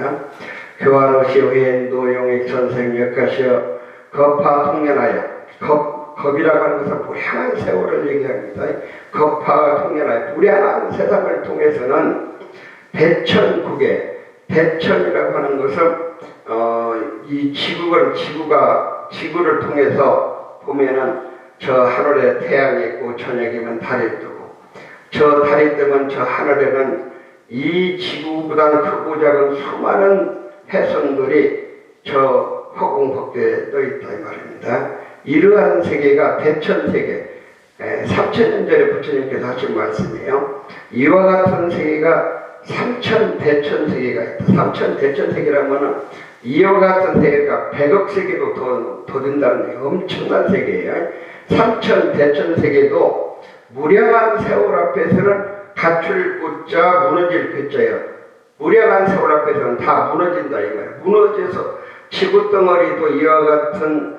교환호 시후인 노용익 선생 역가시어 겁파 통련하여 겁이라고 하는 것은 무량한 세월을 얘기합니다. 겁파 통련하여 무량한 세상을 통해서는 대천국에 대천이라고 하는 것은 이 지구를 통해서 보면은 저 하늘에 태양이 있고 저녁이면 달이 뜨고 저 달이 뜨면 저 하늘에는 이 지구보다 크고 작은 수많은 해성들이 저 허공법계에 떠있다 이 말입니다. 이러한 세계가 대천세계 3000년 전에 부처님께서 하신 말씀이에요. 이와 같은 세계가 3000대천세계가 있다. 3000대천세계라면 이와 같은 세계가 100억 세계도 더 된다는 엄청난 세계예요. 3000대천세계도 무량한 세월 앞에서는 갖출 꽃자 무너질 꽃자예요. 무량한 세월 앞에서는 다 무너진다 이 말이에요. 무너져서 지구덩어리도 이와 같은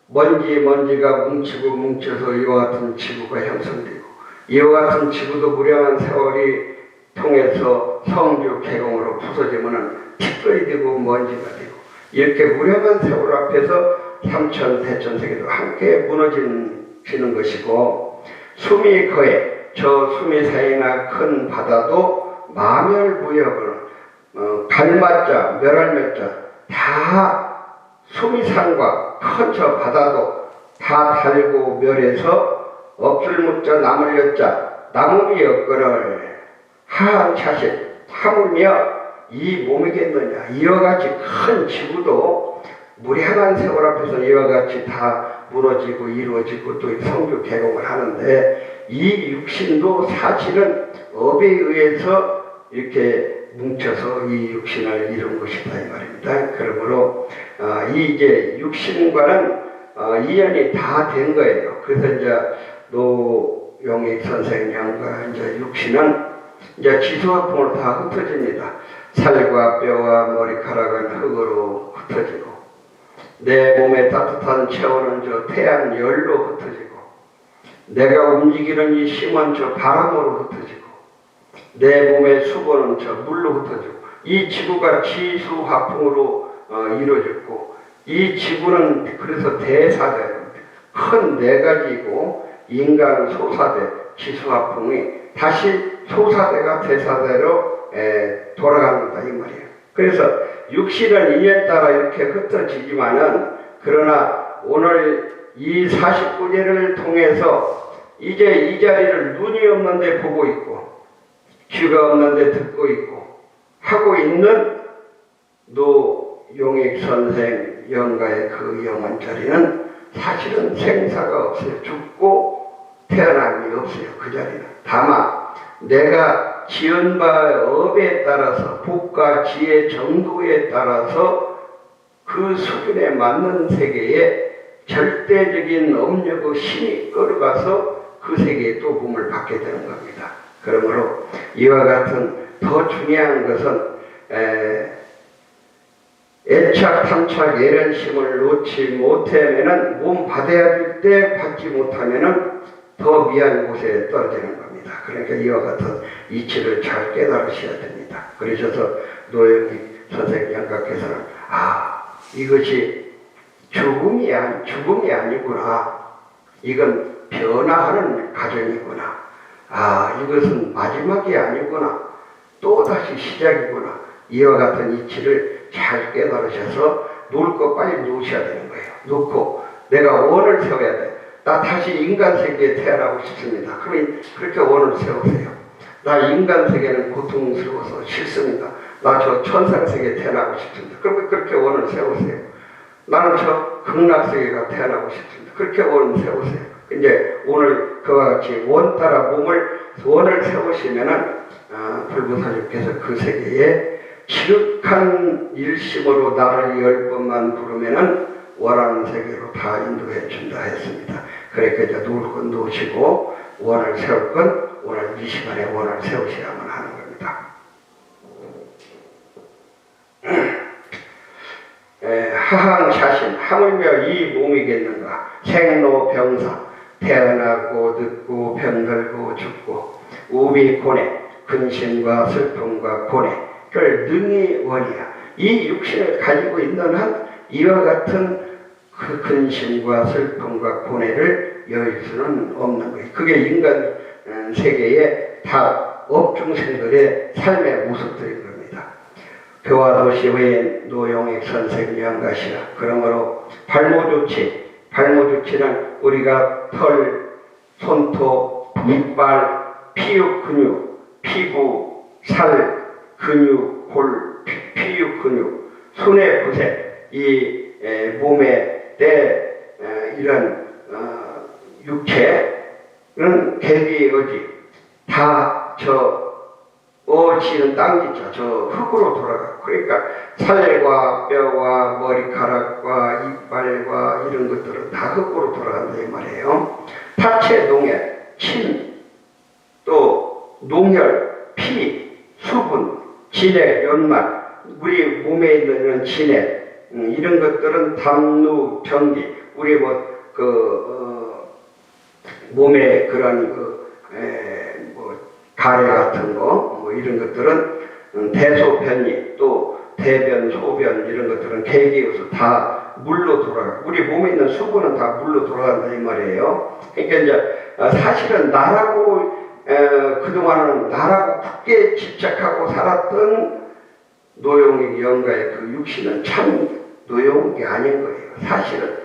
먼지가 뭉쳐서 이와 같은 지구가 형성되고 이와 같은 지구도 무량한 세월이 통해서 성주 개공으로 부서지면은 틱거리 되고 먼지가 되고 이렇게 무량한 세월 앞에서 3000대천세계도 함께 무너지는 것이고 숨이 거해 저 숨이 사이나 큰 바다도 마멸무역을 갈마자 멸할멸자 다 수미산과 큰 저 바다도 다 달고 멸해서 없을 묻자 남을 여자 남음이 없거늘 하한 자신 하물며 이 몸이겠느냐. 이와 같이 큰 지구도 무량한 세월 앞에서 이와 같이 다 무너지고 이루어지고 또 성주 개공을 하는데 이 육신도 사실은 업에 의해서 이렇게 뭉쳐서 이 육신을 이룬 것이다 이 말입니다. 그러므로 이제 육신과는 이연이 다 된 거예요. 그래서 이제 노영익 선생님과 이제 육신은 이제 지수화풍으로 다 흩어집니다. 살과 뼈와 머리카락은 흙으로 흩어지고 내 몸에 따뜻한 체온은 저 태양 열로 흩어지고 내가 움직이는 이 힘은 저 바람으로 흩어지고 내 몸의 수분은 저 물로 흩어지고 이 지구가 지수화풍으로 이루어졌고 이 지구는 그래서 대사대 큰 네 가지이고 인간은 소사대 지수화풍이 다시 소사대가 대사대로 돌아갑니다 이 말이에요. 그래서 육신은 인연에 따라 이렇게 흩어지지만은 그러나 오늘 이 49제를 통해서 이제 이 자리를 눈이 없는데 보고 있고 귀가 없는데 듣고 있고 하고 있는 노용익 선생 영가의 그 영원 자리는 사실은 생사가 없어요. 죽고 태어남이 없어요. 그 자리는. 다만 내가 지은 바의 업에 따라서 복과 지혜 정도에 따라서 그 수준에 맞는 세계에 절대적인 업력의 힘이 끌어가서 그 세계에 또 몸을 받게 되는 겁니다. 그러므로 이와 같은 더 중요한 것은 애착, 탐착, 애련심을 놓지 못하면은 몸 받아야 될 때 받지 못하면은 더 미한 곳에 떨어지는 겁니다. 그러니까 이와 같은 이치를 잘 깨달으셔야 됩니다. 그러셔서 노영익 선생님 양각께서는 이것이 죽음이 아니구나. 이건 변화하는 과정이구나. 이것은 마지막이 아니구나. 또다시 시작이구나. 이와 같은 이치를 잘 깨달으셔서 놓을 거 빨리 놓으셔야 되는 거예요. 놓고 내가 원을 세워야 돼. 나 다시 인간 세계에 태어나고 싶습니다. 그러면 그렇게 원을 세우세요. 나 인간 세계는 고통스러워서 싫습니다. 나 저 천상 세계에 태어나고 싶습니다. 그러면 그렇게 원을 세우세요. 나는 저 극락 세계가 태어나고 싶습니다. 그렇게 원을 세우세요. 이제 오늘 그와 같이 원 따라 원을 세우시면은 불보살님께서 그 세계에 지극한 일심으로 나를 10번만 부르면은 원하는 세계로 다 인도해 준다 했습니다. 그러니까 이제 놓을 건 놓으시고 원을 세울 건 오늘 이 시간에 원을 세우셔야만 하는 겁니다. 하한 자신 하물며 이 몸이겠는가. 생로병사 태어나고 늙고 병들고 죽고 우비 고뇌 근심과 슬픔과 고뇌 그걸 능히 원이야. 이 육신을 가지고 있는 한 이와 같은 그 근심과 슬픔과 고뇌를 여길 수는 없는 거예요. 그게 인간 세계의 다 업중생들의 삶의 모습들인 겁니다. 교화도시 외엔 노영익 선생 양가시라. 그러므로 발모조치는 우리가 털, 손톱, 이빨, 피육 근육, 피부, 살, 근육, 골, 피육 근육, 손의 부색, 이 몸의 이런 육체는 계기 의지 다 저 어치는 땅기자 저 흙으로 돌아가. 그러니까 살과 뼈와 머리카락과 이빨과 이런 것들은 다 흙으로 돌아간다 이 말이에요. 타체, 농혈, 침, 또 농혈, 피, 수분, 진액, 연막, 우리 몸에 있는 진액 이런 것들은 담루, 변기, 우리 몸에 그런 가래 같은 거 이런 것들은 대소변이 또 대변, 소변 이런 것들은 계기여서 다 물로 돌아가. 우리 몸에 있는 수분은 다 물로 돌아간다 이 말이에요. 그러니까 이제 사실은 나라고 그동안은 나라고 굳게 집착하고 살았던 노영익 영가의 그 육신은 참 노영익이 아닌 거예요. 사실은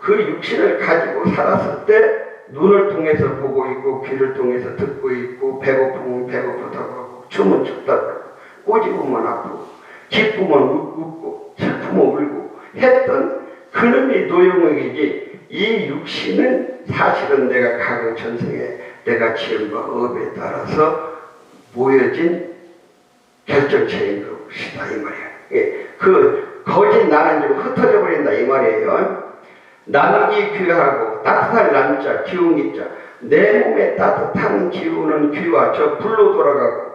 그 육신을 가지고 살았을 때 눈을 통해서 보고 있고 귀를 통해서 듣고 있고 배고프면 배고프다고 하고 춤은 춥다고 하고 꼬집으면 아프고 기쁘면 웃고 슬프면 울고 했던 그놈이 노영익이지 이 육신은 사실은 내가 과거 전생에 내가 지음과 업에 따라서 모여진 결정체인 것이다 이 말이야. 예, 그 거짓 나는 좀 흩어져 버린다 이 말이에요. 나누기 귀하고 따뜻한 남자 기운기자 내 몸에 따뜻한 기운은 귀와 저 불로 돌아가고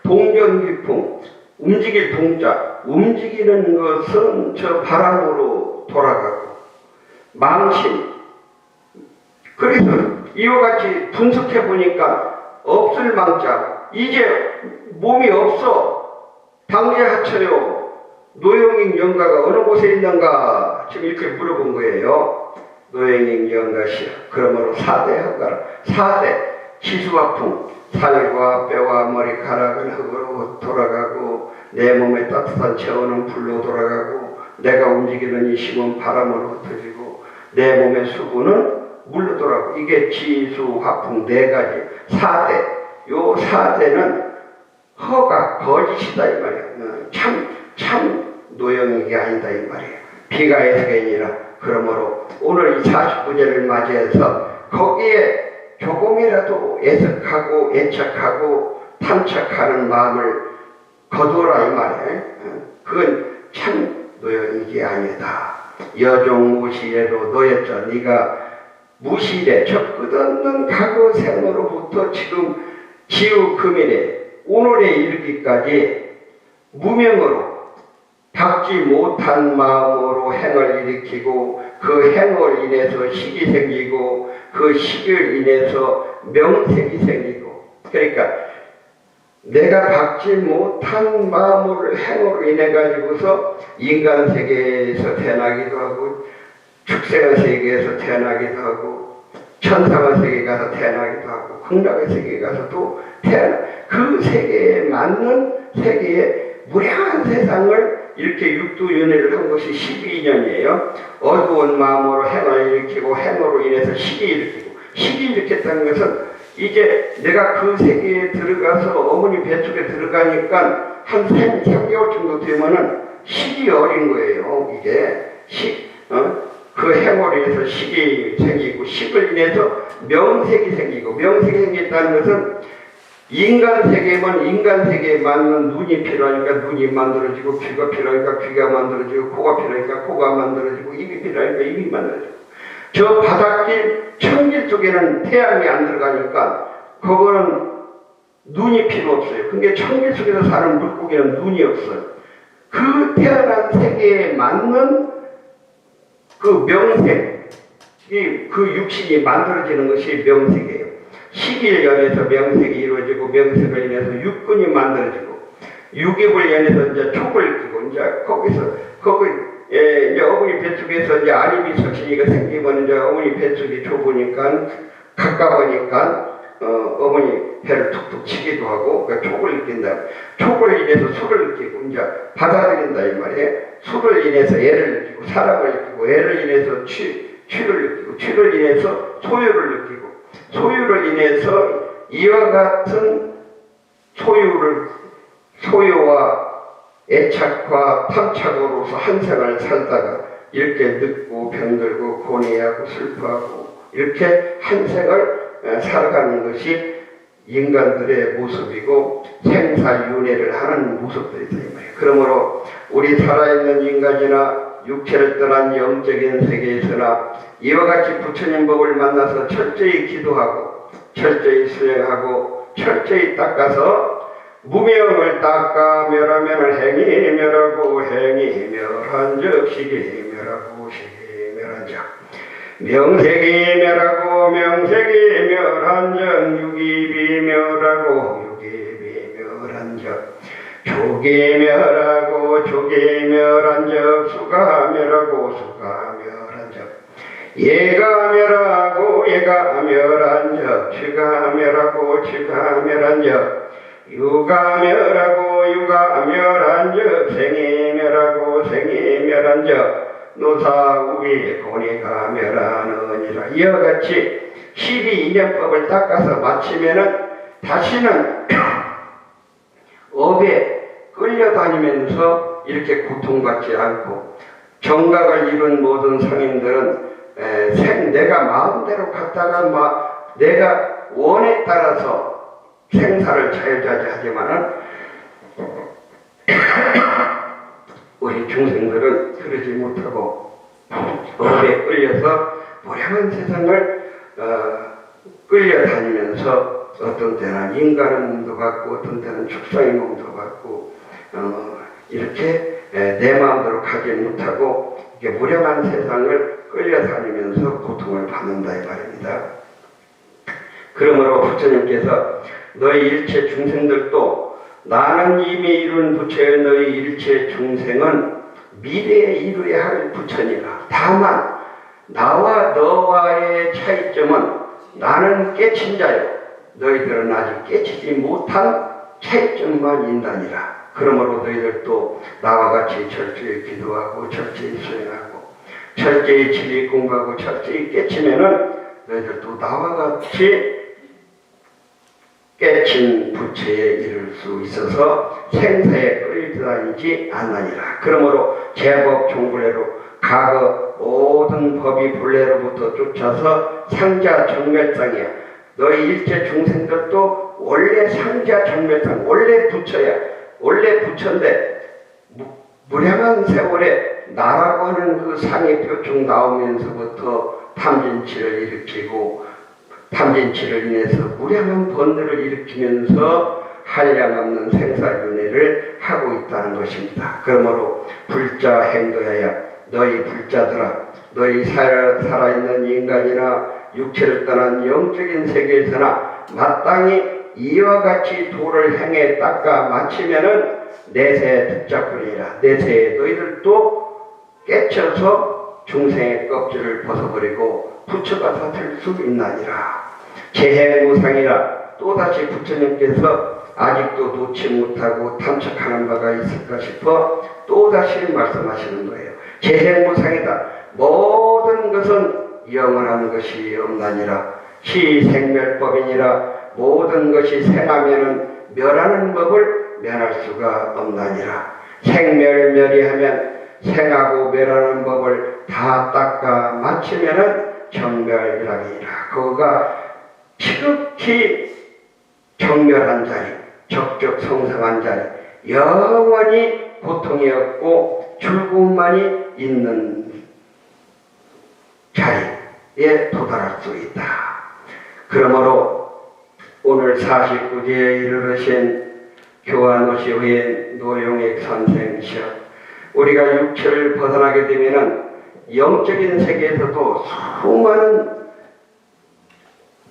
동전기풍 움직일 동자 움직이는 것은 저 바람으로 돌아가고 망신 그래서 이와 같이 분석해 보니까 없을 망자 이제 몸이 없어 당제하쳐요. 노영익 영가가 어느 곳에 있는가 지금 이렇게 물어본 거예요. 노영익 영가시여 그러므로 4대 허가라. 4대 기수화풍 살과 뼈와 머리카락은 흙으로 돌아가고 내 몸에 따뜻한 체온은 불로 돌아가고 내가 움직이는 이 힘은 바람으로 흩어지고 내 몸의 수분은 물로 돌아가고 이게 지수화풍 4가지 4대 요 4대는 허가 거짓이다 이 말이야. 참 노영익이 아니다 이 말이에요. 비가의 세계니라. 그러므로 오늘 이 49제를 맞이해서 거기에 조금이라도 애석하고 애착하고 탐착하는 마음을 거두어라 이 말이에요. 그건 참 노영익이 아니다. 여종 무시래로 너였죠. 네가 무시래 저 끝없는 과거 생으로부터 지금 지우 금일에 오늘에 이르기까지 무명으로 닦지 못한 마음으로 행을 일으키고 그 행을 인해서 식이 생기고 그 식을 인해서 명색이 생기고 그러니까 내가 닦지 못한 마음으로 행으로 인해 가지고서 인간 세계에서 태어나기도 하고 축생의 세계에서 태어나기도 하고 천상의 세계에 가서 태어나기도 하고 극락의 세계에 가서 또 태어나 그 세계에 맞는 세계에 무량한 세상을 이렇게 육두윤회를 한 것이 12년이에요. 어두운 마음으로 행을 일으키고 행으로 인해서 식이 일으키고 식이 일으켰다는 것은 이제 내가 그 세계에 들어가서 어머니 배 쪽에 들어가니까 한 3개월 정도 되면은 식이 어린 거예요. 이게 그 행으로 인해서 식이 생기고 식을 인해서 명색이 생기고 명색이 생겼다는 것은 인간 세계면 인간 세계에 맞는 눈이 필요하니까 눈이 만들어지고 귀가 필요하니까 귀가 만들어지고 코가 필요하니까 코가 만들어지고 입이 필요하니까 입이 만들어지고 저 바닷길 천길 쪽에는 태양이 안 들어가니까 그거는 눈이 필요 없어요. 근데 천길 속에서 사는 물고기는 눈이 없어요. 그 태어난 세계에 맞는 그 명색 그 육신이 만들어지는 것이 명색이에요. 식일 연해서 명색이 이루어지고 명색을 인해서 육근이 만들어지고 육입을 연해서 이제 촉을 끼고 이제 거기 이제 어머니 뱃속에서 이제 아리비 석신이가 생기면 이제 어머니 뱃속이 좁으니까 가까우니까 어머니 배를 툭툭 치기도 하고 그러니까 촉을 느낀다. 촉을 인해서 술을 느끼고 이제 받아들인다 이 말이에요. 술을 인해서 애를 느끼고 사랑을 느끼고 애를 인해서 취를 느끼고 취를 인해서 소유를 느끼고 소유를 인해서 이와 같은 소유와 애착과 탐착으로서 한 생을 살다가 이렇게 늙고 병들고 고뇌하고 슬퍼하고 이렇게 한 생을 살아가는 것이 인간들의 모습이고 생사윤회를 하는 모습들이다 이 말이에요. 그러므로 우리 살아있는 인간이나 육체를 떠난 영적인 세계에서나 이와 같이 부처님 법을 만나서 철저히 기도하고 철저히 수행하고 철저히 닦아서 무명을 닦아 멸하면은 행이 멸하고 행이 멸한즉 식이 멸하고 식이 멸한즉 명색이 멸하고 명색이 멸한즉 유기비 멸하고 유기비 멸한즉 족이 멸하고 족이 멸한즉 수가 멸하고 수가 멸한즉 예가 멸하고 예가 멸한즉 취가 멸하고 취가 멸한즉 유가 멸하고 유가 멸한즉 생이 멸하고 생이 멸한즉 노사 우비 고니가 멸하느니라. 이와 같이 12인연법을 닦아서 마치면은 다시는 업에 끌려다니면서 이렇게 고통받지 않고, 정각을 이룬 모든 성인들은 내가 마음대로 갔다가 내가 원에 따라서 생사를 자유자재하지만은 우리 중생들은 그러지 못하고 업에 끌려서 무량한 세상을 끌려다니면서 어떤 때는 인간의 몸도 갖고 어떤 때는 축생의 몸도 갖고 이렇게 내 마음대로 가지 못하고 이렇게 무량한 세상을 끌려다니면서 고통을 받는다 이 말입니다. 그러므로 부처님께서 너희 일체 중생들도 나는 이미 이룬 부처의 너희 일체 중생은 미래에 이루어야 할 부처니라. 다만 나와 너와의 차이점은 나는 깨친 자요 너희들은 아직 깨치지 못한 차이점만 인다니라. 그러므로 너희들도 나와 같이 철저히 기도하고 철저히 수행하고 철저히 진리 공부하고 철저히 깨치면은 너희들도 나와 같이 깨친 부처에 이를 수 있어서 생사에 끌려다니지 않으리라. 그러므로 제법 종불례로 과거 모든 법이 본래로부터 쫓아서 상자 정멸상이야. 너희 일체 중생들도 원래 상자 정멸상, 원래 부처야. 원래 부처인데 무량한 세월에 나라고 하는 그 상의 표충 나오면서부터 탐진치를 일으키고 탐진치를 인해서 무량한 번뇌를 일으키면서 한량없는 생사윤회를 하고 있다는 것입니다. 그러므로 불자 행도하여 너희 불자들아, 너희 살아있는 인간이나 육체를 떠난 영적인 세계에서나 마땅히 이와 같이 도를 행해 닦아 마치면은 내세에 득작거리라. 내세에 너희들도 깨쳐서 중생의 껍질을 벗어버리고 부처가 될 수 있나니라. 재행무상이라. 또다시 부처님께서 아직도 놓지 못하고 탐색하는 바가 있을까 싶어 또다시 말씀하시는 거예요. 재행무상이다. 모든 것은 영원한 것이 없나니라. 시생멸법이니라. 모든 것이 생하면은 멸하는 법을 면할 수가 없나니라. 생멸멸이하면 생하고 멸하는 법을 다 닦아 마치면은 정멸이라니라. 그거가 지극히 정멸한 자리, 적적성성한 자리, 영원히 고통이 없고 즐거움만이 있는 자리에 도달할 수 있다. 그러므로 오늘 49제에 이르르신 교환오시 후인 노용익 선생 시험, 우리가 육체를 벗어나게 되면은 영적인 세계에서도 수많은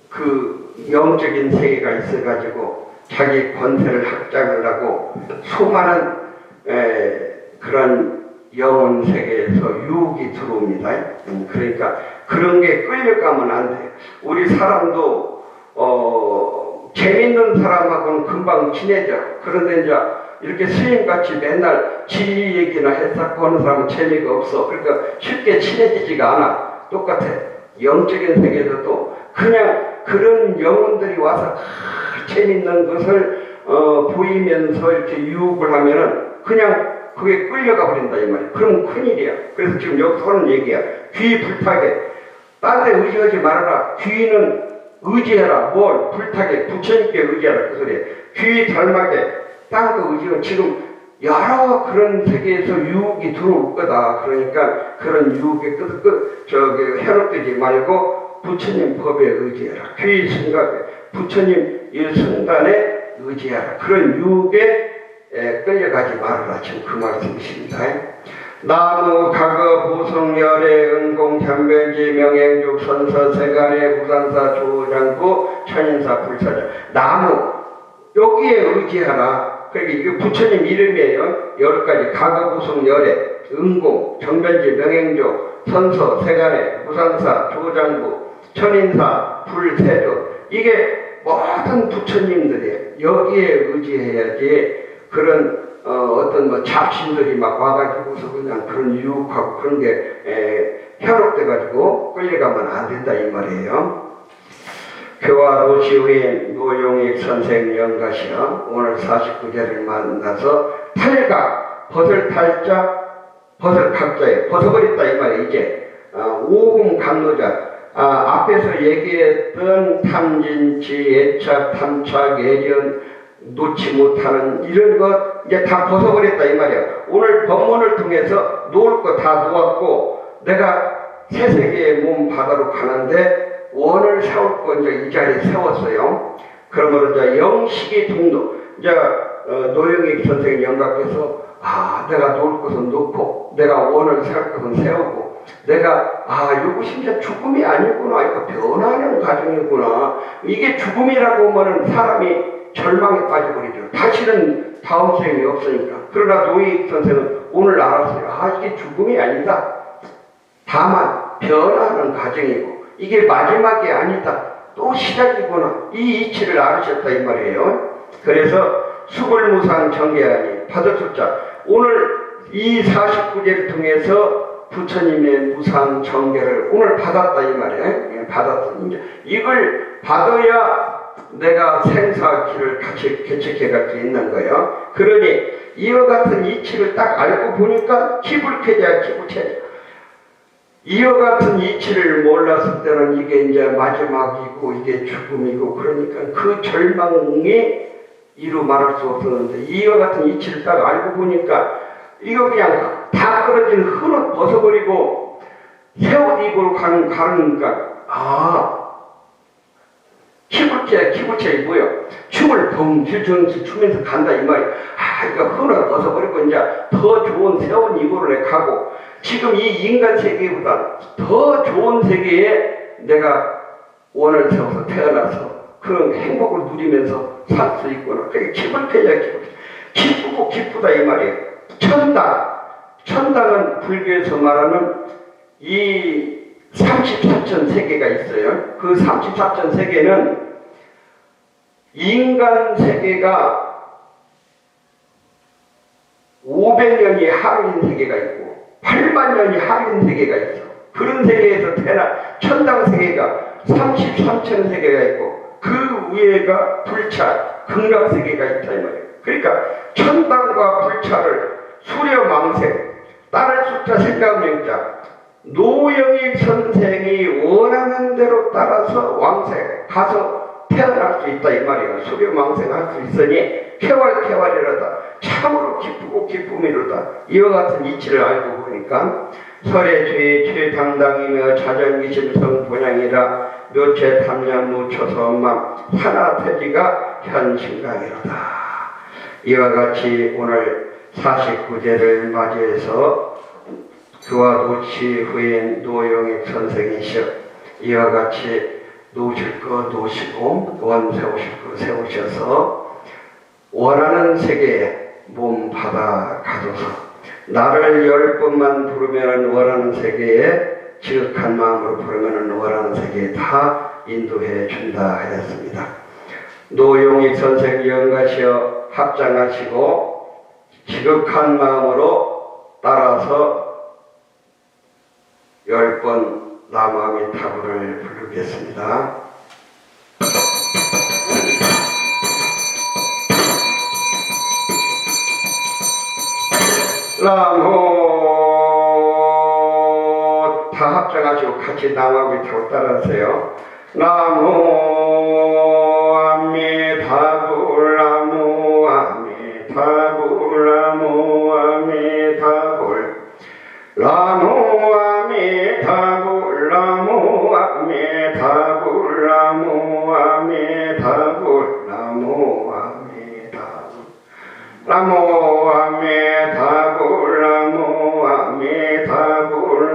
그 영적인 세계가 있어가지고 자기 권세를 확장을 하고 수많은 그런 영혼 세계에서 유혹이 들어옵니다. 그러니까 그런 게 끌려가면 안 돼요. 우리 사람도 재밌는 사람하고는 금방 친해져. 그런데 이제 이렇게 스님같이 맨날 지 얘기나 했다고 하는 사람은 재미가 없어. 그러니까 쉽게 친해지지가 않아. 똑같아. 영적인 세계에서도 그냥 그런 영혼들이 와서 재밌는 것을 보이면서 이렇게 유혹을 하면은 그냥 그게 끌려가 버린다 이 말이야. 그럼 큰일이야. 그래서 지금 여기서 하는 얘기야. 귀 불타게. 딴 데 의지하지 말아라. 귀는 의지해라. 뭘? 불타게. 부처님께 의지하라. 그 소리야. 귀 닮하게. 딴 거 의지하고 지금 여러 그런 세계에서 유혹이 들어올 거다. 그러니까 그런 유혹에 해롭되지 말고 부처님 법에 의지해라. 귀 생각에. 부처님 일승단에 의지하라. 그런 유혹에 끌려가지 말아라. 지금 그 말씀이십니다. 나무 가거 보성열의 은공 참별지 명행juk 선서 세간의 부산사 조장구 천인사 불사자. 나무 여기에 의지하라. 그러니까 이게 부처님 이름이에요. 여러 가지 가거 보성열의 은공 정별지 명행juk 선서 세간의 부산사 조장구 천인사 불세조. 이게 모든 부처님들이 여기에 의지해야지 그런 어떤 뭐 잡신들이 막 와가지고서 그냥 그런 유혹하고 그런 게 현혹돼가지고 끌려가면 안 된다 이 말이에요. 교화 노시후인 노용익 선생 영가시여 오늘 49제를 만나서 탈각, 벗을 탈자, 벗을 각자에 벗어버렸다 이 말이에요. 이제 오금 강로자 앞에서 얘기했던 탐진치, 애착, 탐착, 예전 놓지 못하는 이런 것 이제 다 벗어버렸다 이 말이야. 오늘 법문을 통해서 놓을 거 다 놓았고 내가 새 세계의 몸 바다로 가는데 원을 세울 거 이제 이 자리에 세웠어요. 그러므로 이제 영식이 통도 이제 노영익 선생님 영각께서 내가 놓을 것은 놓고 내가 원을 세울 것은 세우고 내가 이것이 이제 죽음이 아니구나 이거 변화하는 과정이구나 이게 죽음이라고 하면은 사람이 절망에 빠져버리죠. 다시는 다음 생이 없으니까. 그러나 노익 선생은 오늘 알았어요. 이게 죽음이 아니다. 다만 변화하는 과정이고 이게 마지막이 아니다. 또 시작이구나. 이 이치를 알으셨다 이 말이에요. 그래서 수불무상 정계하니 받을 숫자 오늘 이 49제를 통해서 부처님의 무상 정계를 오늘 받았다 이 말이에요. 받았다. 이걸 받아야 내가 생사길을 같이 개척해갈 수 있는 거예요. 그러니 이와 같은 이치를 딱 알고 보니까 기불쾌자 기불체자 이와 같은 이치를 몰랐을 때는 이게 이제 마지막이고 이게 죽음이고 그러니까 그 절망이 이루 말할 수 없었는데 이와 같은 이치를 딱 알고 보니까 이거 그냥 다 끊어진 흠을 벗어버리고 새 옷 입으로 가는니까 기부체이 뭐야? 춤을 덩실덩실 추면서 간다 이 말이야. 이거 흔을 벗어버리고 이제 더 좋은 새로운 이고를 가고 지금 이 인간 세계보다 더 좋은 세계에 내가 원을 세워서 태어나서 그런 행복을 누리면서 살 수 있구나. 그게 기쁠때야 기쁘고 기쁘다 이 말이에요. 천당은 불교에서 말하는 이 34천 세계가 있어요. 그 34천 세계는 인간 세계가 500년이 하루인 세계가 있고 8만 년이 하루인 세계가 있어. 그런 세계에서 태어나 천당 세계가 33천 세계가 있고 그 위에가 불차, 극락 세계가 있다 이 말이에요. 그러니까 천당과 불차를 수려망생, 따를 숫자 생각명자 노영익 선생이 원하는 대로 따라서 왕생 가서 태어날 수 있다 이 말이에요. 수려망생할 수 있으니 쾌활이로다. 참으로 기쁘고 기쁨이로다. 이와 같은 이치를 알고 보니까 설의 최당당이며 자전기심성 본향이라 묘체 탐량 무초서 엄마 하나태지가 현신강이로다. 이와 같이 오늘 49제를 맞이해서 그와 노치 후인 노영익 선생이시여 이와 같이 놓으실 거 놓으시고 원 세우실 거 세우셔서 원하는 세계에 몸 받아 가둬서 나를 10번만 부르면 원하는 세계에 지극한 마음으로 부르면 원하는 세계에 다 인도해 준다 하였습니다. 노용익 선생 영가시어 합장하시고 지극한 마음으로 따라서 10번 나무아미타불을 부르겠습니다. 나무 다 합장하시고 같이 나무아미타불 따라하세요. 나무아미타불 나무아미타불 나무아미타불 나무아미타불 나무아미타불 나무아미타불 나무아미타불 나무아미타불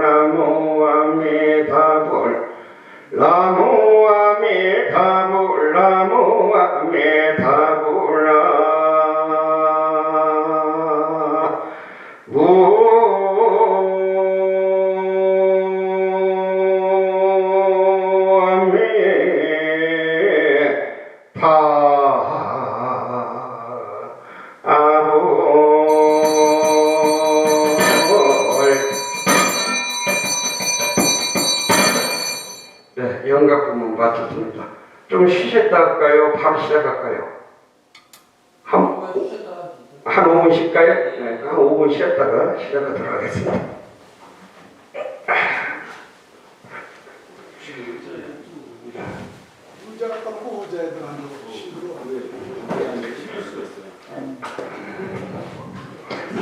나무아미타불 나무아미타불 나무아미타불 나무아미타불 네, 영각 부분 마쳤습니다. 좀 쉬셨다 할까요? 바로 시작할까요? 한 5분 쉴까요? 네, 한 5분 쉬었다가 시작하도록 하겠습니다. 의자가 떴고 의자에도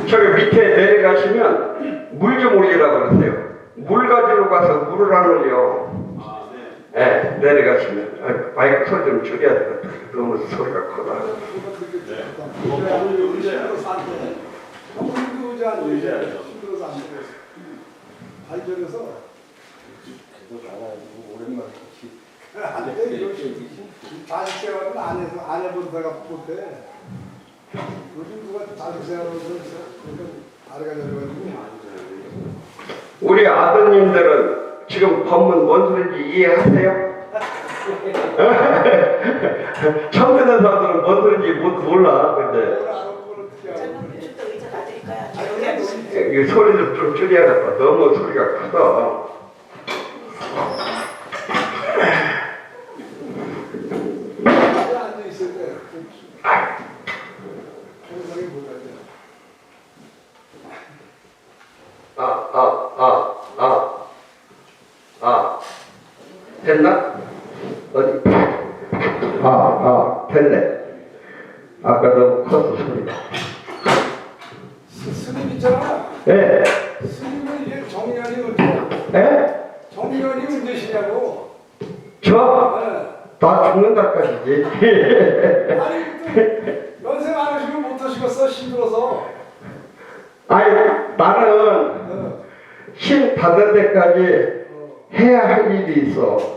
저기 밑에 내려가시면 물 좀 올리라고 그러세요. 물 가지러 가서 물을 안 올려. 네, 내려가시면 마이크 소리 좀 줄여야 되겠다. 너무 소리가 크다. 의자죠. 힘들어서 안 되고 발전해서 오랜만에 자식생활은 안 해본 데가 못해. 요즘 누가 자식생활을 알아가려고 우리 아드님들은 지금 법문 뭔 소리인지 이해하세요? 처음 듣는 사람들은 뭔 소리인지 몰라. 근데 이 소리를 좀 줄여야겠다. 너무 소리가 크다. 앉아있을 때 영상이 뭐가 돼? 됐나? 어디? 됐네. 아까 너무 컸어, 소리가. 스님 있잖아. 예. 스님은 이게 정년이 언제? 예? 정년이 언제시냐고. 저? 다 죽는다까지지. 아니 또 연세 많으시면 못 하시겠어 힘들어서. 아니, 나는 힘 닿는 데까지 해야 할 일이 있어.